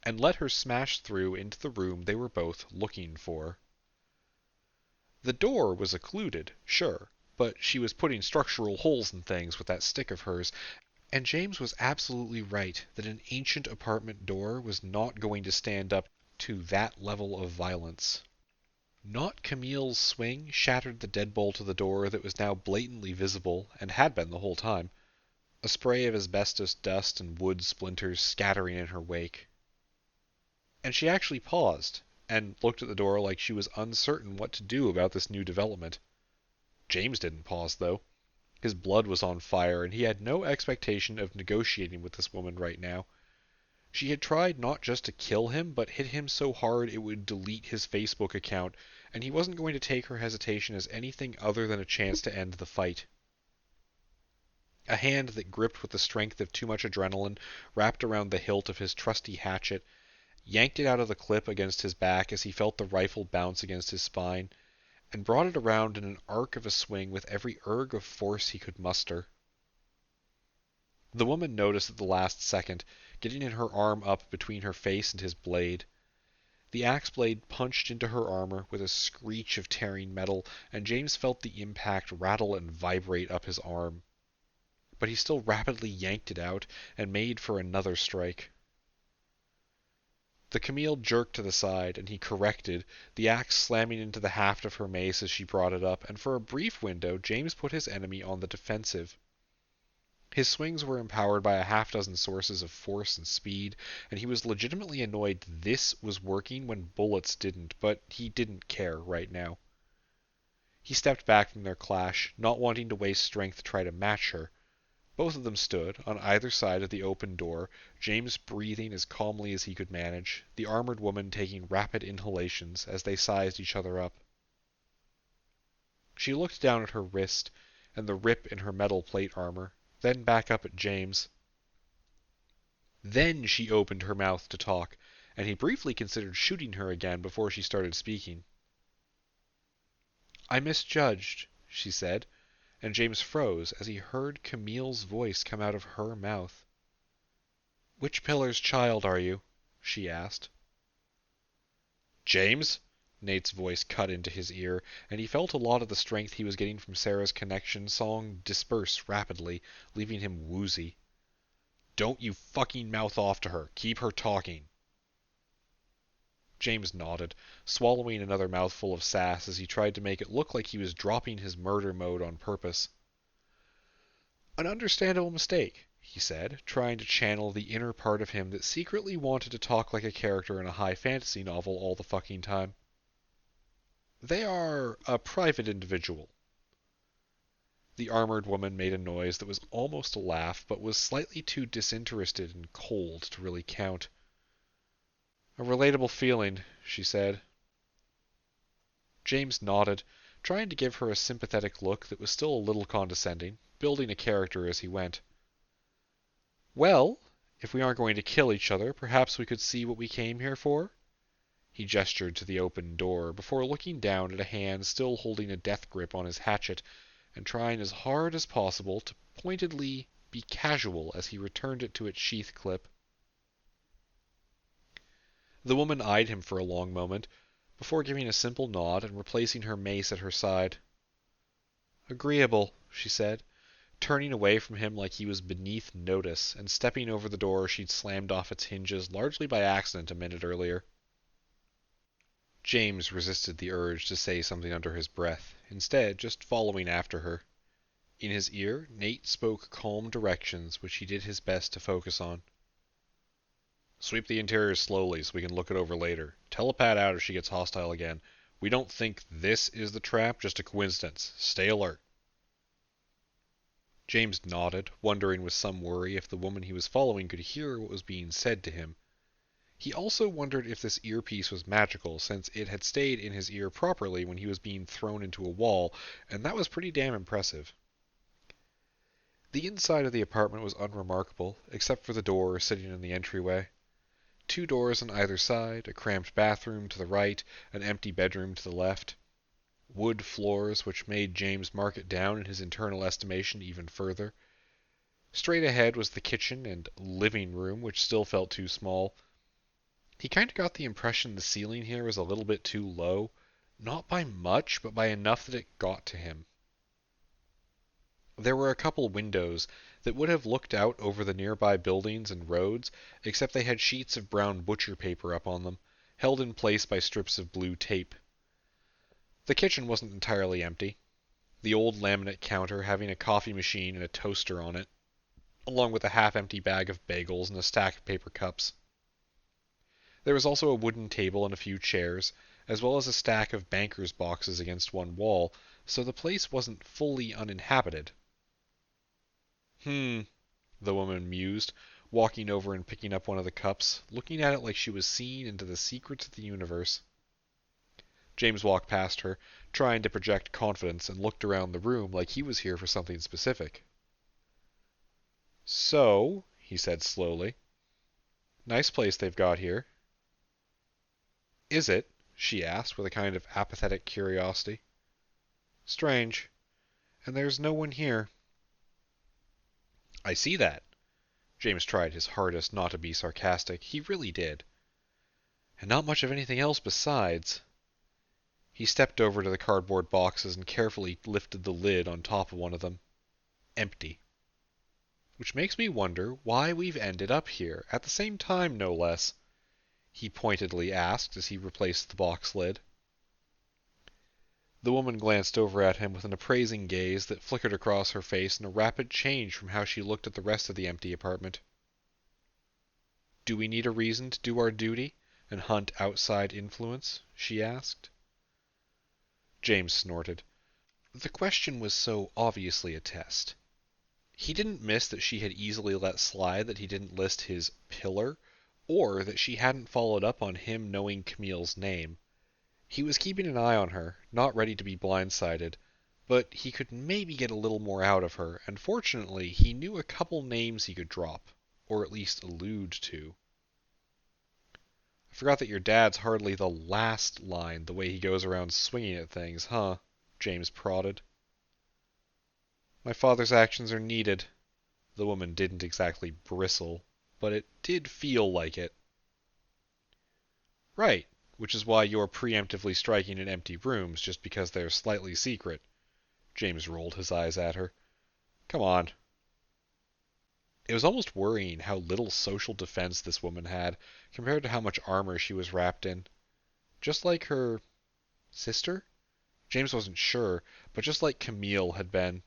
and let her smash through into the room they were both looking for. The door was occluded, sure, but she was putting structural holes in things with that stick of hers, and James was absolutely right that an ancient apartment door was not going to stand up to that level of violence. Not Camille's swing shattered the deadbolt of the door that was now blatantly visible, and had been the whole time, a spray of asbestos dust and wood splinters scattering in her wake. And she actually paused, and looked at the door like she was uncertain what to do about this new development. James didn't pause, though. His blood was on fire, and he had no expectation of negotiating with this woman right now. She had tried not just to kill him, but hit him so hard it would delete his Facebook account, and he wasn't going to take her hesitation as anything other than a chance to end the fight. A hand that gripped with the strength of too much adrenaline wrapped around the hilt of his trusty hatchet, yanked it out of the clip against his back as he felt the rifle bounce against his spine, and brought it around in an arc of a swing with every erg of force he could muster. The woman noticed at the last second, getting her arm up between her face and his blade. The axe blade punched into her armor with a screech of tearing metal, and James felt the impact rattle and vibrate up his arm. But he still rapidly yanked it out and made for another strike. The Camille jerked to the side, and he corrected, the axe slamming into the haft of her mace as she brought it up, and for a brief window James put his enemy on the defensive. His swings were empowered by a half-dozen sources of force and speed, and he was legitimately annoyed this was working when bullets didn't, but he didn't care right now. He stepped back from their clash, not wanting to waste strength to try to match her. Both of them stood, on either side of the open door, James breathing as calmly as he could manage, the armored woman taking rapid inhalations as they sized each other up. She looked down at her wrist, and the rip in her metal plate armor, then back up at James. Then she opened her mouth to talk, and he briefly considered shooting her again before she started speaking. "I misjudged," she said, and James froze as he heard Camille's voice come out of her mouth. "Which pillar's child are you?" she asked. James? Nate's voice cut into his ear, and he felt a lot of the strength he was getting from Sarah's connection song disperse rapidly, leaving him woozy. Don't you fucking mouth off to her. Keep her talking. James nodded, swallowing another mouthful of sass as he tried to make it look like he was dropping his murder mode on purpose. An understandable mistake, he said, trying to channel the inner part of him that secretly wanted to talk like a character in a high fantasy novel all the fucking time. They are a private individual. The armored woman made a noise that was almost a laugh, but was slightly too disinterested and cold to really count. A relatable feeling, she said. James nodded, trying to give her a sympathetic look that was still a little condescending, building a character as he went. Well, if we aren't going to kill each other, perhaps we could see what we came here for? He gestured to the open door, before looking down at a hand still holding a death grip on his hatchet, and trying as hard as possible to pointedly be casual as he returned it to its sheath clip. The woman eyed him for a long moment, before giving a simple nod and replacing her mace at her side. Agreeable, she said, turning away from him like he was beneath notice and stepping over the door she'd slammed off its hinges largely by accident a minute earlier. James resisted the urge to say something under his breath, instead just following after her. In his ear, Nate spoke calm directions which he did his best to focus on. Sweep the interior slowly so we can look it over later. Tell Pat out if she gets hostile again. We don't think this is the trap, just a coincidence. Stay alert. James nodded, wondering with some worry if the woman he was following could hear what was being said to him. He also wondered if this earpiece was magical, since it had stayed in his ear properly when he was being thrown into a wall, and that was pretty damn impressive. The inside of the apartment was unremarkable, except for the door sitting in the entryway. 2 doors on either side, a cramped bathroom to the right, an empty bedroom to the left. Wood floors, which made James mark it down in his internal estimation even further. Straight ahead was the kitchen and living room, which still felt too small. He kind of got the impression the ceiling here was a little bit too low, not by much, but by enough that it got to him. There were a couple windows that would have looked out over the nearby buildings and roads, except they had sheets of brown butcher paper up on them, held in place by strips of blue tape. The kitchen wasn't entirely empty, the old laminate counter having a coffee machine and a toaster on it, along with a half-empty bag of bagels and a stack of paper cups. There was also a wooden table and a few chairs, as well as a stack of banker's boxes against one wall, so the place wasn't fully uninhabited. The woman mused, walking over and picking up one of the cups, looking at it like she was seeing into the secrets of the universe. James walked past her, trying to project confidence, and looked around the room like he was here for something specific. So, he said slowly, nice place they've got here. Is it? She asked with a kind of apathetic curiosity. Strange. And there's no one here. I see that. James tried his hardest not to be sarcastic. He really did. And not much of anything else besides. He stepped over to the cardboard boxes and carefully lifted the lid on top of one of them. Empty. Which makes me wonder why we've ended up here, at the same time no less, he pointedly asked as he replaced the box lid. The woman glanced over at him with an appraising gaze that flickered across her face in a rapid change from how she looked at the rest of the empty apartment. Do we need a reason to do our duty and hunt outside influence? She asked. James snorted. The question was so obviously a test. He didn't miss that she had easily let slide that he didn't list his pillar, or that she hadn't followed up on him knowing Camille's name. He was keeping an eye on her, not ready to be blindsided, but he could maybe get a little more out of her, and fortunately he knew a couple names he could drop, or at least allude to. I forgot that your dad's hardly the last line the way he goes around swinging at things, huh? James prodded. My father's actions are needed. The woman didn't exactly bristle, but it did feel like it. Right, which is why you're preemptively striking at empty rooms just because they're slightly secret. James rolled his eyes at her. Come on. It was almost worrying how little social defense this woman had, compared to how much armor she was wrapped in. Just like her sister? James wasn't sure, but just like Camille had been.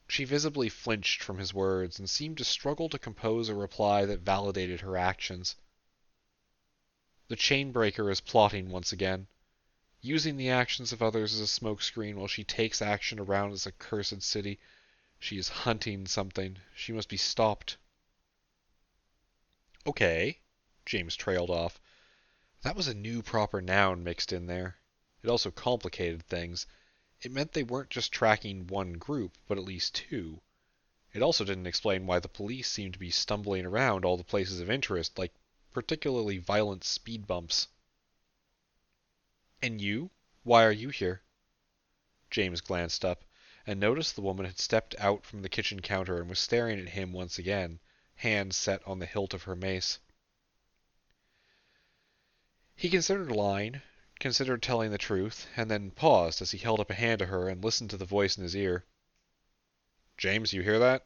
She visibly flinched from his words and seemed to struggle to compose a reply that validated her actions. The chainbreaker is plotting once again, using the actions of others as a smokescreen while she takes action around this accursed city. She is hunting something. She must be stopped. Okay, James trailed off. That was a new proper noun mixed in there. It also complicated things. It meant they weren't just tracking one group, but at least two. It also didn't explain why the police seemed to be stumbling around all the places of interest, like particularly violent speed bumps. And you? Why are you here? James glanced up, and noticed the woman had stepped out from the kitchen counter and was staring at him once again, hands set on the hilt of her mace. He considered lying, considered telling the truth, and then paused as he held up a hand to her and listened to the voice in his ear. James, you hear that?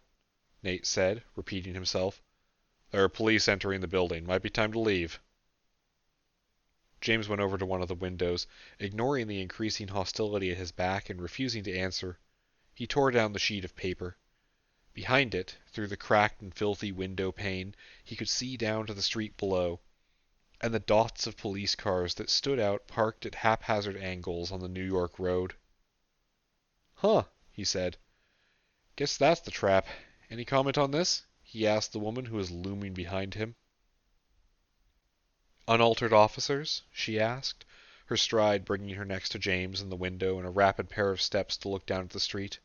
Nate said, repeating himself. There are police entering the building. Might be time to leave. James went over to one of the windows, ignoring the increasing hostility at his back and refusing to answer. He tore down the sheet of paper. Behind it, through the cracked and filthy window pane, he could see down to the street below, and the dots of police cars that stood out parked at haphazard angles on the New York road. Huh, he said. Guess that's the trap. Any comment on this? He asked the woman who was looming behind him. Unaltered officers? She asked, her stride bringing her next to James in the window and a rapid pair of steps to look down at the street.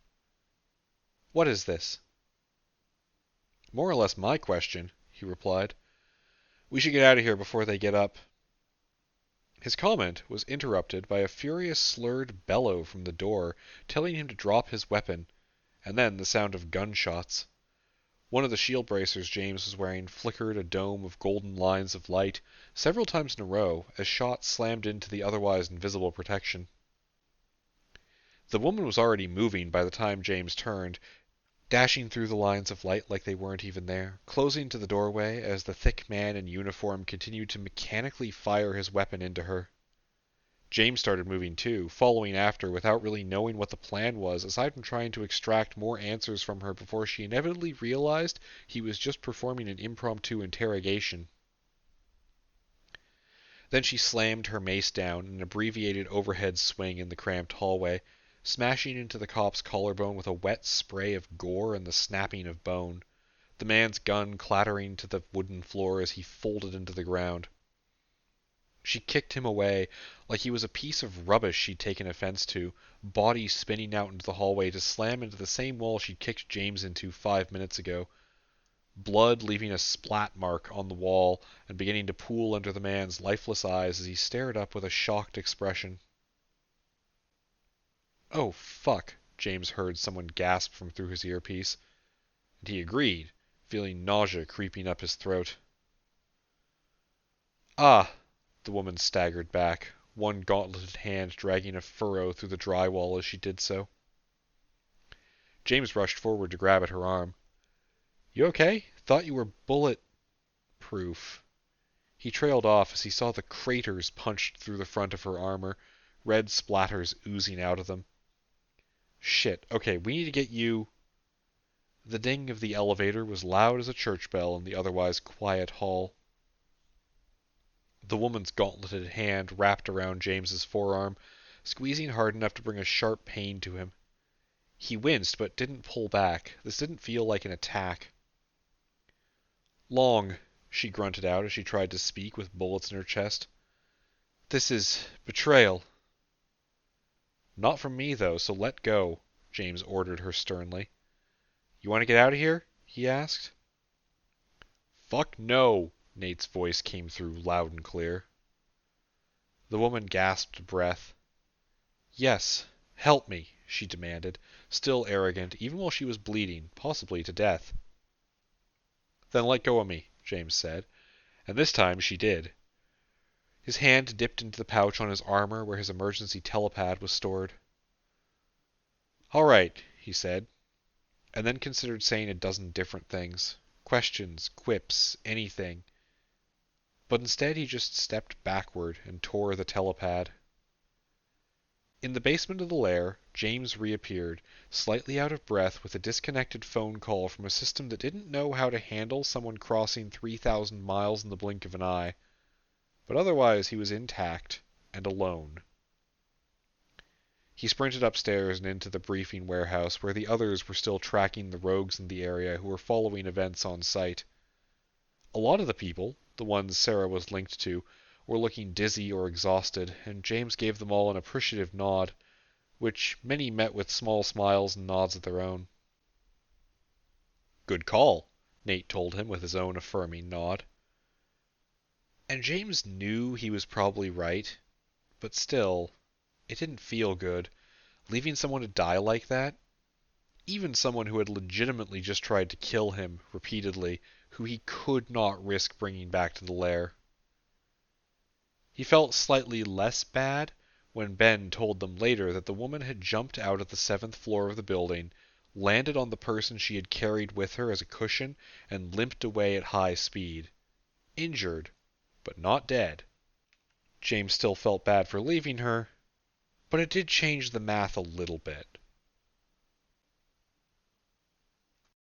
What is this? More or less my question, he replied. We should get out of here before they get up. His comment was interrupted by a furious slurred bellow from the door, telling him to drop his weapon, and then the sound of gunshots. One of the shield bracers James was wearing flickered a dome of golden lines of light several times in a row as shots slammed into the otherwise invisible protection. The woman was already moving by the time James turned, dashing through the lines of light like they weren't even there, closing to the doorway as the thick man in uniform continued to mechanically fire his weapon into her. James started moving too, following after without really knowing what the plan was, aside from trying to extract more answers from her before she inevitably realized he was just performing an impromptu interrogation. Then she slammed her mace down in an abbreviated overhead swing in the cramped hallway, smashing into the cop's collarbone with a wet spray of gore and the snapping of bone, the man's gun clattering to the wooden floor as he folded into the ground. She kicked him away like he was a piece of rubbish she'd taken offense to, body spinning out into the hallway to slam into the same wall she'd kicked James into 5 minutes ago, blood leaving a splat mark on the wall and beginning to pool under the man's lifeless eyes as he stared up with a shocked expression. Oh, fuck, James heard someone gasp from through his earpiece, and he agreed, feeling nausea creeping up his throat. Ah! The woman staggered back, one gauntleted hand dragging a furrow through the drywall as she did so. James rushed forward to grab at her arm. You okay? Thought you were bullet-proof. He trailed off as he saw the craters punched through the front of her armor, red splatters oozing out of them. Shit, okay, we need to get you... The ding of the elevator was loud as a church bell in the otherwise quiet hall. The woman's gauntleted hand wrapped around James's forearm, squeezing hard enough to bring a sharp pain to him. He winced, but didn't pull back. This didn't feel like an attack. Long, she grunted out as she tried to speak with bullets in her chest. This is betrayal. Not from me, though, so let go, James ordered her sternly. You want to get out of here? He asked. Fuck no, Nate's voice came through loud and clear. The woman gasped breath. Yes, help me, she demanded, still arrogant, even while she was bleeding, possibly to death. Then let go of me, James said, and this time she did. His hand dipped into the pouch on his armor where his emergency telepad was stored. "All right," he said, and then considered saying a dozen different things. Questions, quips, anything. But instead he just stepped backward and tore the telepad. In the basement of the lair, James reappeared, slightly out of breath with a disconnected phone call from a system that didn't know how to handle someone crossing 3,000 miles in the blink of an eye. But otherwise he was intact and alone. He sprinted upstairs and into the briefing warehouse where the others were still tracking the rogues in the area who were following events on site. A lot of the people, the ones Sarah was linked to, were looking dizzy or exhausted, and James gave them all an appreciative nod, which many met with small smiles and nods of their own. "Good call," Nate told him with his own affirming nod. And James knew he was probably right, but still, it didn't feel good, leaving someone to die like that. Even someone who had legitimately just tried to kill him repeatedly, who he could not risk bringing back to the lair. He felt slightly less bad when Ben told them later that the woman had jumped out of the 7th floor of the building, landed on the person she had carried with her as a cushion, and limped away at high speed. Injured, but not dead. James still felt bad for leaving her, but it did change the math a little bit.